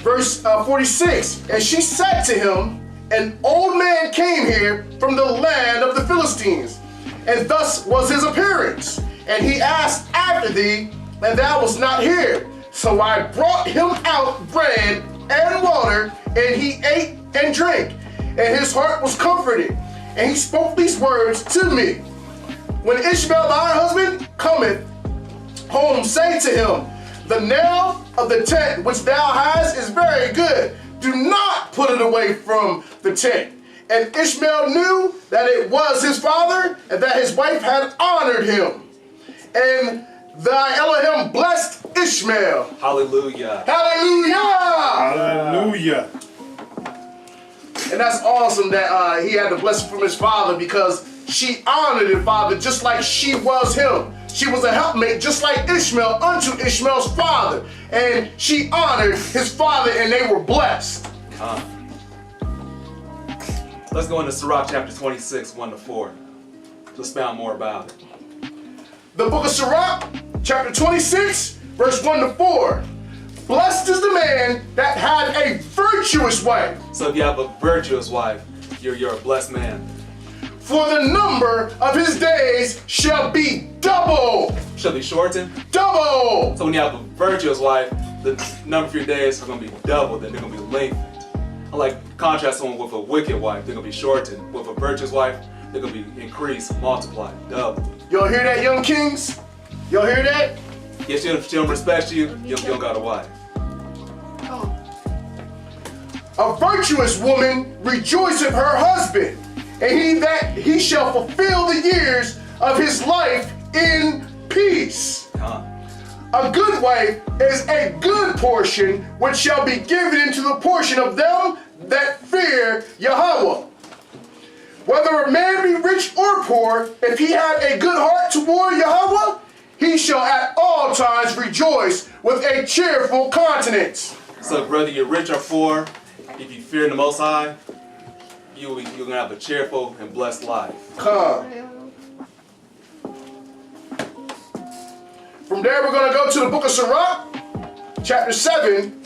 Verse 46, and she said to him, an old man came here from the land of the Philistines, and thus was his appearance. And he asked after thee, and thou wast not here. So I brought him out bread and water, and he ate and drank, and his heart was comforted. And he spoke these words to me. When Ishmael thy husband cometh home, say to him, the nail of the tent which thou hast is very good. Do not put it away from the tent. And Ishmael knew that it was his father, and that his wife had honored him. And thy Elohim blessed Ishmael. Hallelujah. Hallelujah! Hallelujah. And that's awesome that he had the blessing from his father, because she honored his father just like she was him. She was a helpmate just like Ishmael unto Ishmael's father. And she honored his father, and they were blessed. Let's go into Sirach chapter 26, 1-4. Let's expound more about it. The book of Sirach, chapter 26, verse 1-4. Blessed is the man that had a virtuous wife. So if you have a virtuous wife, you're a blessed man. For the number of his days shall be double. Shall be shortened. Double. So when you have a virtuous wife, the number of your days are going to be double, then they're going to be lengthened. Unlike contrast someone with a wicked wife, they're going to be shortened. With a virtuous wife, they're going to be increased, multiplied, double. Y'all hear that, young kings? Y'all hear that? If she don't respect you, you don't got a wife. A virtuous woman rejoiceth her husband, and he shall fulfill the years of his life in peace. A good wife is a good portion, which shall be given into the portion of them that fear Yahweh. Whether a man be rich or poor, if he have a good heart toward Yahweh, he shall at all times rejoice with a cheerful countenance. So whether you're rich or poor, if you fear the Most High, you're going to have a cheerful and blessed life. From there, we're going to go to the book of Sirach, chapter 7,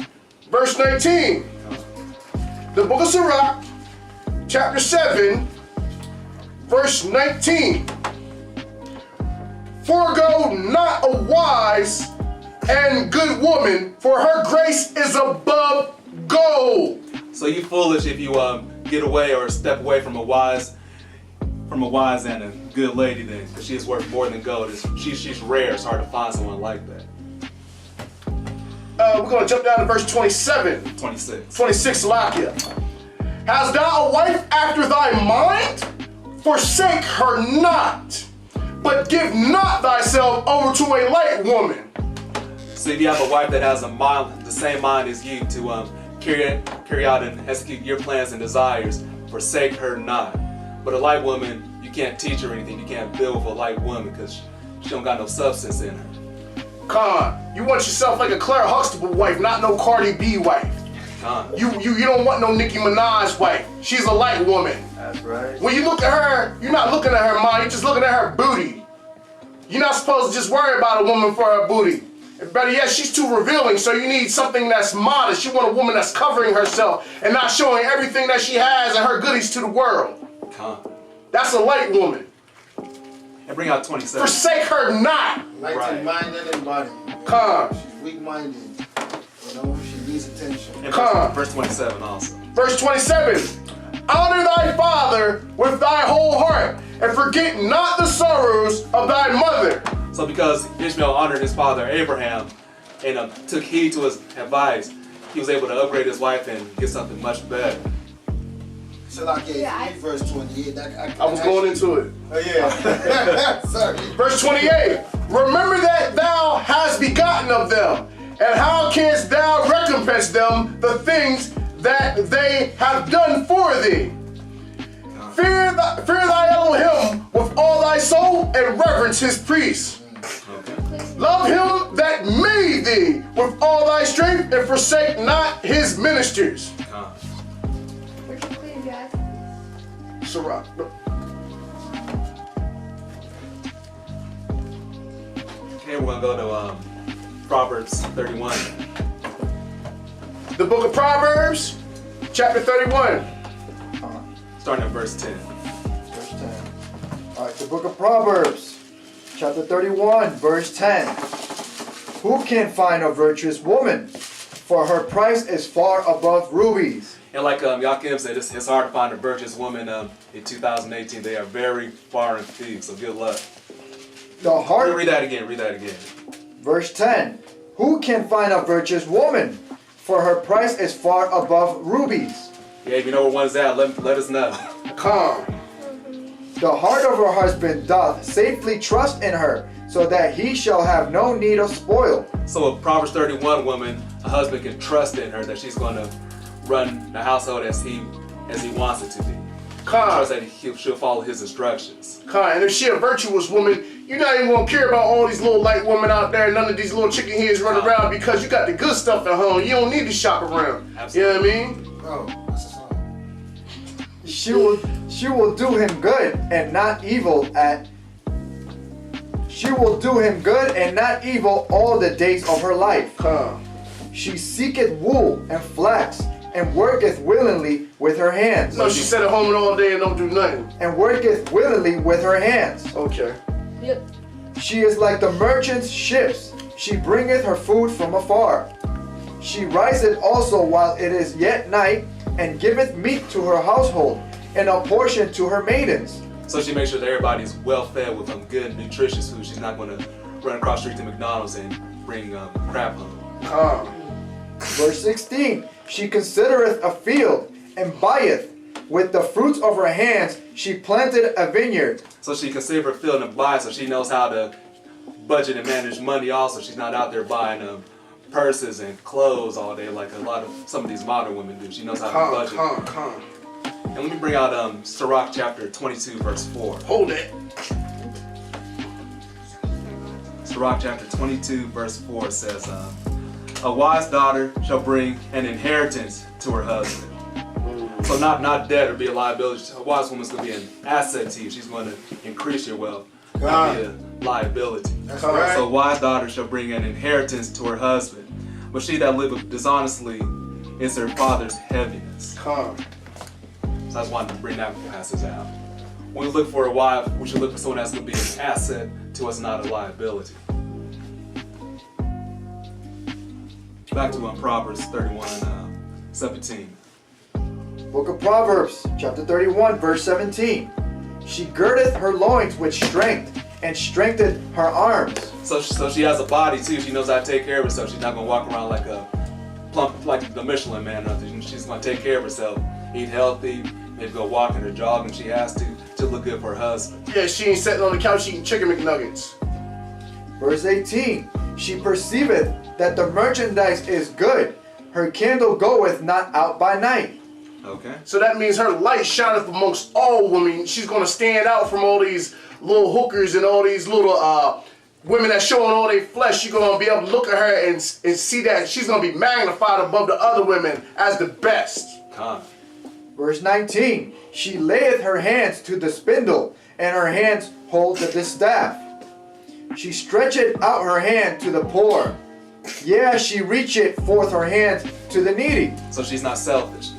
verse 19. The book of Sirach, chapter 7, verse 19. Forego not a wise and good woman, for her grace is above gold. So you foolish if you get away or step away from a wise and a good lady, then, because she is worth more than gold. She's rare. It's hard to find someone like that. We're going to jump down to verse 27. 26. 26, LAKEY. Hast thou a wife after thy mind? Forsake her not, but give not thyself over to a light woman. So if you have a wife that has a mind, the same mind as you, to carry out and execute your plans and desires, forsake her not. But a light woman, you can't teach her anything. You can't build with a light woman because she don't got no substance in her. You want yourself like a Claire Huxtable wife, not no Cardi B wife. You don't want no Nicki Minaj wife. She's a light woman. That's right. When you look at her, you're not looking at her mind, you're just looking at her booty. You're not supposed to just worry about a woman for her booty. And better yet, she's too revealing, so you need something that's modest. You want a woman that's covering herself and not showing everything that she has and her goodies to the world. That's a light woman. And bring out 27. Forsake her not. Light in mind and in body. She's weak-minded. You know, she needs attention. And verse 27 also. Verse 27. Honor thy father with thy whole heart, and forget not the sorrows of thy mother. So because Ishmael honored his father Abraham and took heed to his advice, he was able to upgrade his wife and get something much better. So like, verse 28. I was going into it. Oh yeah. Sorry. Verse 28. Remember that thou hast begotten of them, and how canst thou recompense them the things that they have done for thee? Fear thy Elohim with all thy soul, and reverence his priests. Love him that made thee with all thy strength, and forsake not his ministers. Sirach. Okay, we're going to go to Proverbs 31. The book of Proverbs, chapter 31. Starting at verse 10. Verse 10. All right, the book of Proverbs, chapter 31, verse 10. Who can find a virtuous woman? For her price is far above rubies. And like Yakim said, it's hard to find a virtuous woman in 2018. They are very far and few, so good luck. The heart. Read that again. Verse 10. Who can find a virtuous woman? For her price is far above rubies. Yeah, if you know where one's at, let us know. Come. The heart of her husband doth safely trust in her, so that he shall have no need of spoil. So a Proverbs 31 woman, a husband can trust in her that she's going to run the household as he wants it to be. Trust that she'll follow his instructions. And if she a virtuous woman, you're not even gonna care about all these little light women out there, none of these little chicken heads running around, because you got the good stuff at home. You don't need to shop around. Absolutely. You know what I mean? Bro, that's a song. She will do him good and not evil She will do him good and not evil all the days of her life. She seeketh wool and flax, and worketh willingly with her hands. No, she sat at home all day and don't do nothing. And worketh willingly with her hands. Okay. Yep. She is like the merchant's ships. She bringeth her food from afar. She riseth also while it is yet night, and giveth meat to her household, and a portion to her maidens. So she makes sure that everybody's well fed with good, nutritious food. She's not going to run across the street to McDonald's and bring crap home. Verse 16. She considereth a field, and buyeth. With the fruits of her hands she planted a vineyard. So she considers her field and buys, so she knows how to budget and manage money also. She's not out there buying purses and clothes all day like some of these modern women do. She knows how to budget. And let me bring out Sirach chapter 22 verse 4. Hold it. Sirach chapter 22 verse 4 says, a wise daughter shall bring an inheritance to her husband. So not debt or be a liability. A wise woman's going to be an asset to you. She's going to increase your wealth, not be a liability. That's right. So a wise daughter shall bring an inheritance to her husband, but she that liveth dishonestly is her father's heaviness. So I just wanted to bring that passage out. When we look for a wife, we should look for someone that's going to be an asset to us, not a liability. Back to Proverbs 31:17. Book of Proverbs, chapter 31, verse 17. She girdeth her loins with strength, and strengtheneth her arms. So she has a body too. She knows how to take care of herself. She's not going to walk around like a plump, like the Michelin man or nothing. She's going to take care of herself, eat healthy, maybe go walking or jogging. She has to look good for her husband. Yeah, she ain't sitting on the couch eating chicken McNuggets. Verse 18. She perceiveth that the merchandise is good. Her candle goeth not out by night. Okay. So that means her light shineth amongst all women. She's gonna stand out from all these little hookers and all these little women that showing all their flesh. You're gonna be able to look at her and see that she's gonna be magnified above the other women as the best. Verse 19. She layeth her hands to the spindle, and her hands hold the distaff. She stretcheth out her hand to the poor. Yeah, she reacheth forth her hands to the needy. So she's not selfish.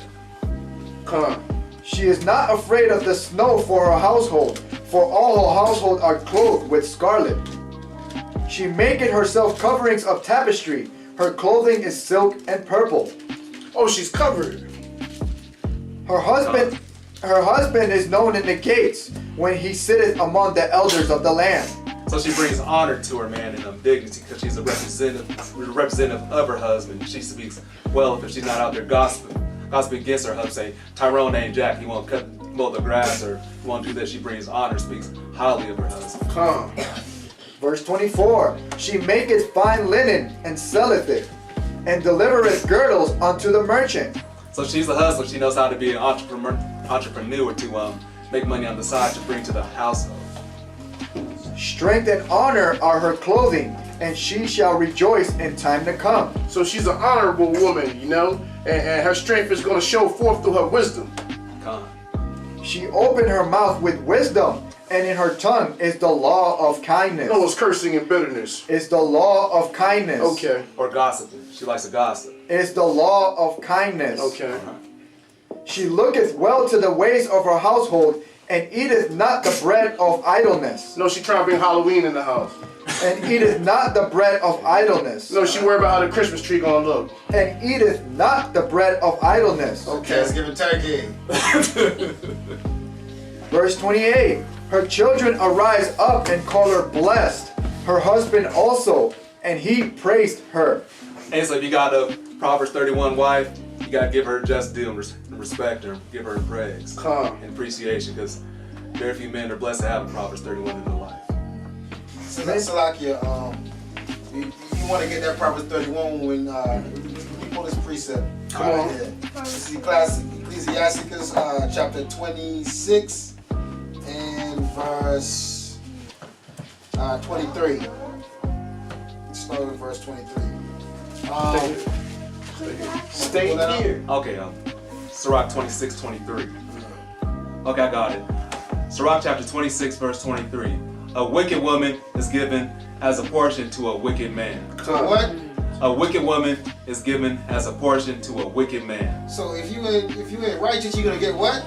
She is not afraid of the snow for her household, for all her household are clothed with scarlet. She maketh herself coverings of tapestry. Her clothing is silk and purple. Oh, she's covered. Her husband is known in the gates, when he sitteth among the elders of the land. So she brings honor to her man and dignity because she's a representative of her husband. She speaks well if she's not out there gossiping against her husband, say Tyrone ain't Jack, he won't mow the grass, or he won't do this. She brings honor, speaks highly of her husband. Verse 24. She maketh fine linen and selleth it, and delivereth girdles unto the merchant. So she's a hustler. She knows how to be an entrepreneur to make money on the side to bring to the household. Strength and honor are her clothing, and she shall rejoice in time to come. So she's an honorable woman, you know, and her strength is going to show forth through her wisdom. She opened her mouth with wisdom, and in her tongue is the law of kindness. No, it's cursing and bitterness. It's the law of kindness. Okay. Or gossiping. She likes to gossip. It's the law of kindness. Okay. She looketh well to the ways of her household, and eateth not the bread of idleness. No, she trying to bring Halloween in the house. And eateth not the bread of idleness. No, she worried about how the Christmas tree gonna look. And eateth not the bread of idleness. Okay, let's give it turkey. Verse 28. Her children arise up and call her blessed, her husband also, and he praised her. And so if you got a Proverbs 31 wife, you got to give her just due and respect her, give her praise and appreciation, because very few men are blessed to have a Proverbs 31 in their life. So that's Salakia. You want to get that Proverbs 31 when you pull this precept. Come on. Here. This is Ecclesiasticus chapter 26 and verse 23. Let's start with verse 23. Stay here. Okay, Sirach 26:23. Okay, I got it. Sirach chapter 26, verse 23. A wicked woman is given as a portion to a wicked man. So what? A wicked woman is given as a portion to a wicked man. So if you ain't righteous, you're gonna get what?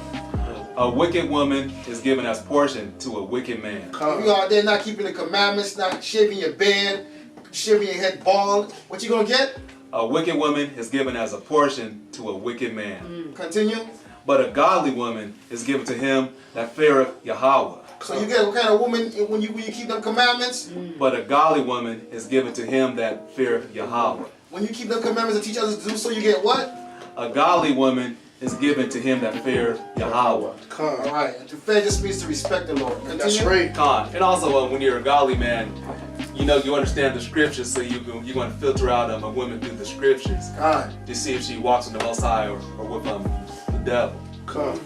A wicked woman is given as portion to a wicked man. If you out there not keeping the commandments, not shaving your beard, shaving your head bald, what you gonna get? A wicked woman is given as a portion to a wicked man. Continue. But a godly woman is given to him that feareth Yahweh. So you get what kind of woman when you keep them commandments? But a godly woman is given to him that feareth Yahweh. When you keep them commandments and teach others to do so, you get what? A godly woman is given to him that feareth Yahweh. All right. And to fear just means to respect the Lord. Continue. That's right. Khan. And also, when you're a godly man, you know you understand the scriptures, so you're going to filter out a woman through the scriptures to see if she walks in the Most High or with the devil. Come.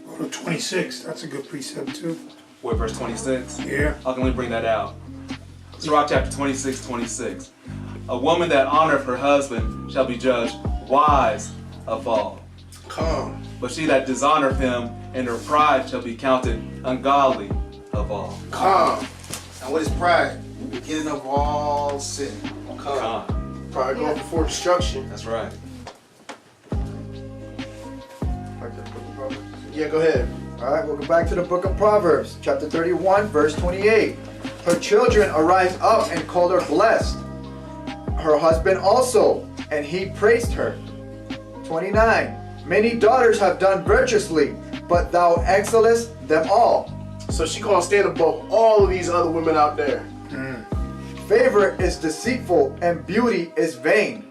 Go to 26. That's a good precept too. What, verse 26? Yeah. Okay, let me bring that out. Sirach chapter 26:26. A woman that honoreth her husband shall be judged wise of all. Come. But she that dishonoreth him in her pride shall be counted ungodly of all. Come. And what is pride? The beginning of all sin. Khan. Pride going before destruction. That's right. Yeah, go ahead. All right, we'll go back to the book of Proverbs, chapter 31, verse 28. Her children arise up and called her blessed. Her husband also, and he praised her. 29. Many daughters have done virtuously, but thou excellest them all. So she gonna stand above all of these other women out there. Favor is deceitful and beauty is vain.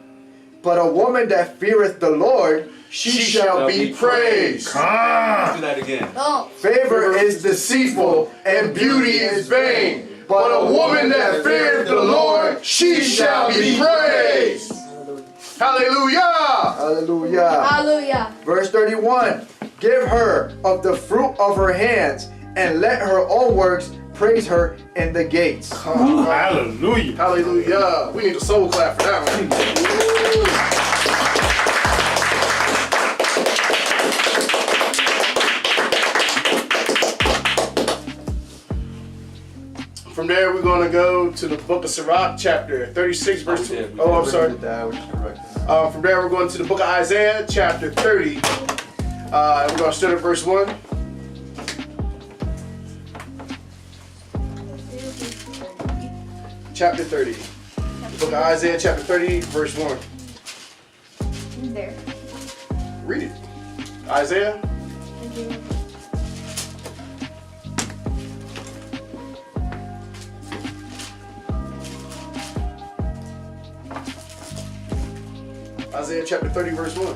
But a woman that feareth the Lord, she shall be praised. Let's do that again. No. Favor is deceitful and beauty is vain. But a woman that feareth the Lord, she shall be praised. Hallelujah. Hallelujah. Hallelujah. Verse 31. Give her of the fruit of her hands, and let her own works praise her in the gates. Hallelujah. Hallelujah. We need a soul clap for that one. From there, we're going to go to the book of Sirach, chapter 36, verse 2. Oh, I'm sorry. From there, we're going to the book of Isaiah, chapter 30. We're going to start at verse 1. Chapter 30. The book of Isaiah, chapter 30, verse 1. There. Read it. Isaiah. Isaiah chapter 30, verse 1. You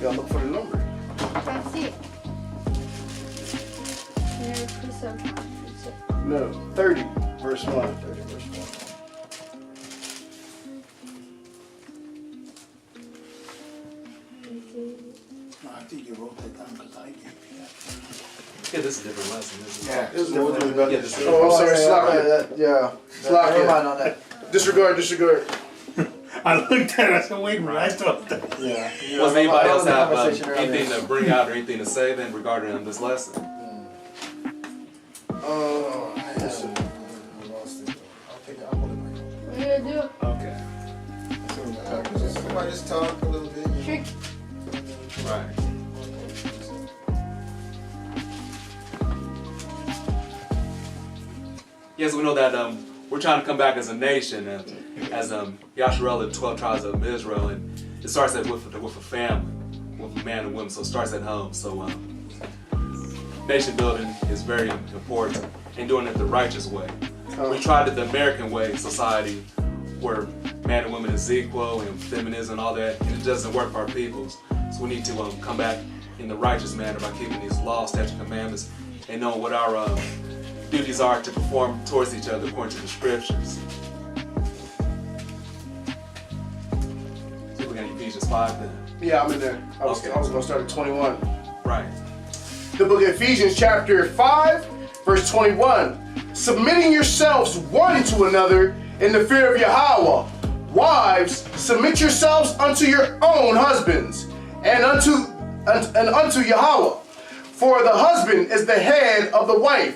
gotta look for the number. I can't see it. There, precept. No, 30, verse 1. 30 verse 1. I think you wrote that down because I gave you that. Yeah, this is a different lesson. This is more than about Yeah, this. this is- Oh, I'm sorry, Yeah. Slack Never it. mind on that. Disregard. I looked at it, I said, wait a minute, I thought that. Yeah. Does anybody else have conversation earlier. anything to bring out or anything to say then regarding this lesson? Oh, What are you gonna do? Okay. Somebody just talk a little bit. Trick. Right. Yes, we know that we're trying to come back as a nation, as Yasharel and 12 tribes of Israel, and it starts with a family, with a man and woman. So it starts at home. So nation building is very important, and doing it the righteous way. We tried it the American way society, where man and woman is equal and feminism and all that, and it doesn't work for our peoples. So we need to come back in the righteous manner by keeping these laws, statutes, commandments, and knowing what our duties are to perform towards each other according to the scriptures. So we got Ephesians 5 then. Yeah, I'm in there. I was Okay. going to start at 21. Right. The book of Ephesians chapter 5, verse 21. Submitting yourselves one to another in the fear of Yahweh. Wives, submit yourselves unto your own husbands and unto Yahweh. For the husband is the head of the wife,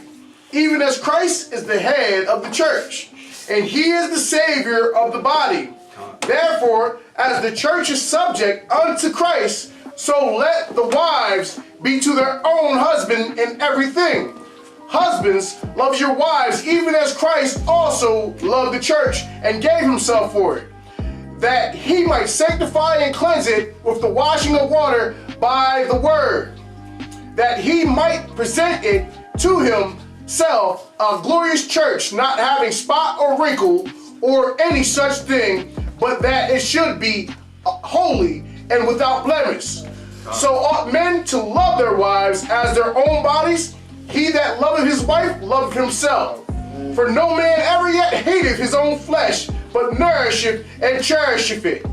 even as Christ is the head of the church, and he is the Savior of the body. Therefore, as the church is subject unto Christ, so let the wives be to their own husband in everything. Husbands, love your wives, even as Christ also loved the church and gave himself for it, that he might sanctify and cleanse it with the washing of water by the word, that he might present it to himself a glorious church, not having spot or wrinkle or any such thing, but that it should be holy and without blemish. So ought men to love their wives as their own bodies. He that loveth his wife loveth himself. For no man ever yet hateth his own flesh, but nourisheth and cherisheth it,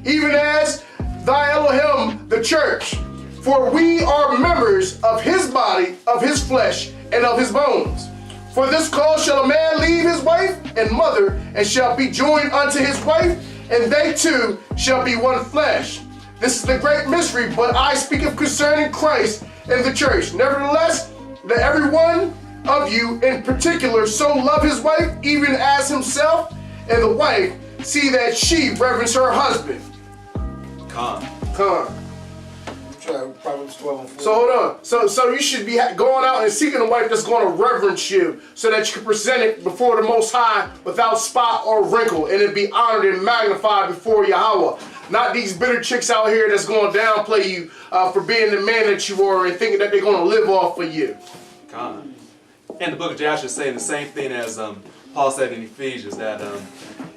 even as thy Elohim the church. For we are members of his body, of his flesh, and of his bones. For this cause shall a man leave his wife and mother, and shall be joined unto his wife, and they two shall be one flesh. This is the great mystery, but I speak of concerning Christ and the church. Nevertheless, let every one of you in particular so love his wife, even as himself, and the wife see that she reverence her husband. Come. Try Proverbs 12 and 4. So hold on. So you should be going out and seeking a wife that's going to reverence you, so that you can present it before the Most High without spot or wrinkle, and it be honored and magnified before Yahweh. Not these bitter chicks out here that's going to downplay you for being the man that you are and thinking that they're going to live off of you. Come. And the book of Joshua is saying the same thing as Paul said in Ephesians, that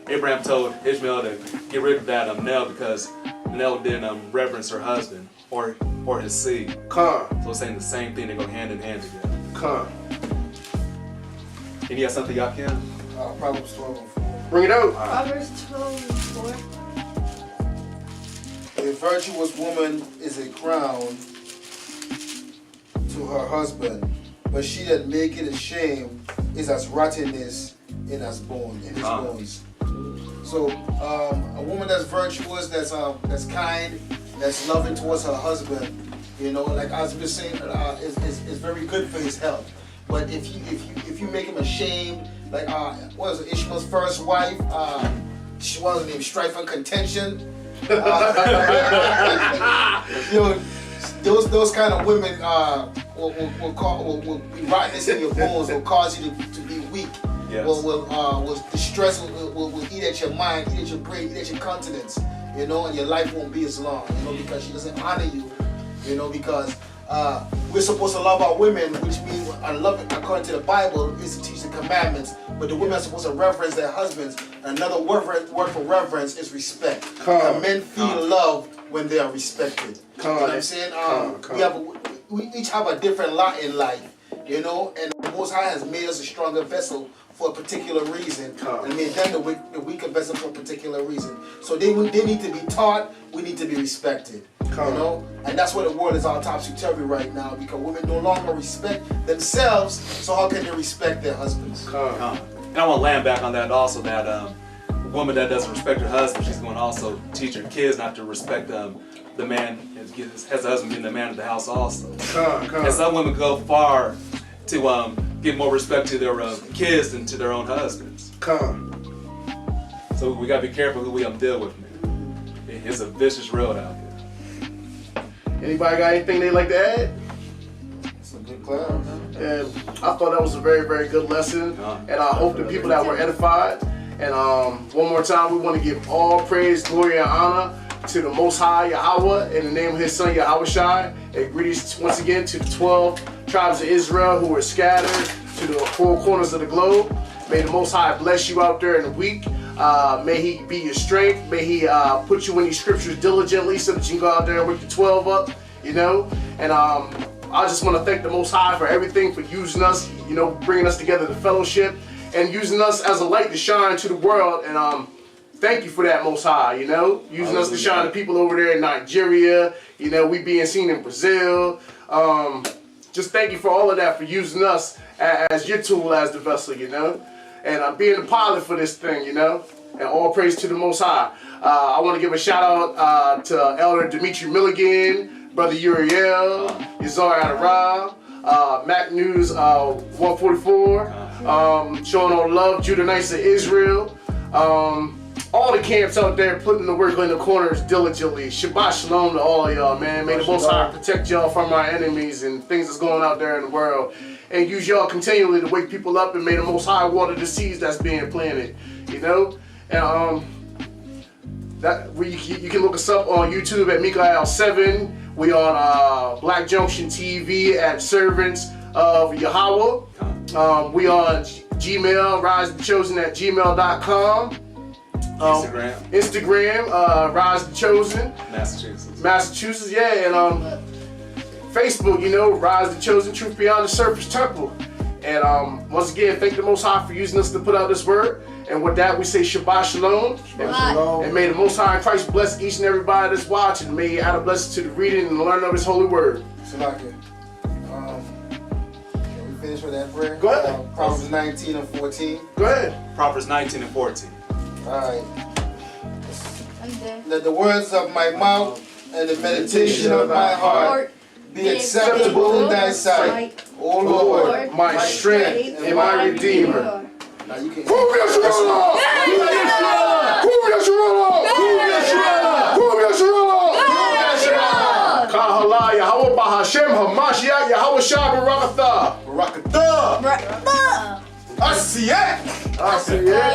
Abraham told Ishmael to get rid of that nail because the nail didn't reverence her husband or his seed. Come. So it's saying the same thing, they go hand in hand together. Come. And you got something y'all can? Proverbs 12 and 4. Bring it out. Proverbs 12:4. A virtuous woman is a crown to her husband, but she that maketh ashamed is as rottenness in his bones. So a woman that's virtuous, that's kind, that's loving towards her husband, you know, like I was just saying, is very good for his health. But if you make him ashamed, like what was it, Ishmael's first wife? She was named Strife and Contention. You know, those kind of women will be rottenness in your bones, will cause you to be weak. Yes. Will distress will eat at your mind, eat at your brain, eat at your countenance, you know, and your life won't be as long, you know, because she doesn't honor you, you know, because we're supposed to love our women, which means love according to the Bible is to teach the commandments, but the women are supposed to reverence their husbands. Another word for reverence is respect. Men feel loved when they are respected. You know what I'm saying? We each have a different lot in life, you know, and the Most High has made us a stronger vessel for a particular reason, and made them the weaker vessel for a particular reason. So they need to be taught, we need to be respected. You know, and that's where the world is all topsy-turvy right now, because women no longer respect themselves, so how can they respect their husbands? And I want to land back on that also, that a woman that doesn't respect her husband, she's going to also teach her kids not to respect the man, has a husband being the man of the house also. And some women go far to give more respect to their kids than to their own husbands. So we got to be careful who we deal with, man. It's a vicious road out here. Anybody got anything they'd like to add? It's a good class. And I thought that was a very, very good lesson. And I hope the people that were edified. And one more time, we want to give all praise, glory, and honor to the Most High Yahweh in the name of His Son Yahweh Shai. And greetings once again to the 12 tribes of Israel who are scattered to the four corners of the globe. May the Most High bless you out there in the week. May He be your strength. May He put you in these scriptures diligently so that you can go out there and work the 12 up, you know. And I just want to thank the Most High for everything, for using us, you know, bringing us together to fellowship and using us as a light to shine to the world. And thank you for that, Most High, you know, using us to shine to people over there in Nigeria, you know, we being seen in Brazil. Just thank you for all of that, for using us as your tool, as the vessel, you know, and being the pilot for this thing, you know, and all praise to the Most High. I want to give a shout out to Elder Dimitri Milligan, Brother Uriel, Yazar Adara, Mac News 144, showing all love, Judah Knights of Israel, all the camps out there putting the work in the corners diligently. Shabbat Shalom to all of y'all, man. May the Most High protect y'all from our enemies and things that's going out there in the world. And use y'all continually to wake people up, and may the Most High water the seeds that's being planted, you know? And you can look us up on YouTube at Mikael7. We on Black Junction TV at Servants of Yahweh. We on Gmail, risethechosen@gmail.com. Instagram, Rise the Chosen, Massachusetts, yeah, and Facebook, you know, Rise the Chosen, Truth Beyond the Surface Temple. And once again, thank the Most High for using us to put out this word. And with that, we say Shabbat Shalom. And may the Most High in Christ bless each and everybody that's watching. May He add a blessing to the reading and the learning of His holy word. Salaki. Can we finish with that prayer? Go ahead. Proverbs 19 and 14. Go ahead. Proverbs 19 and 14. Alright. Let the words of my mouth and the meditation of my heart be acceptable in thy sight, O Lord, my strength and my redeemer. Now you can Kahala Yahweh Bahashem Hamashiach Yahweh Shah Barakatha. Barakatah. Asiyah. Hallelujah.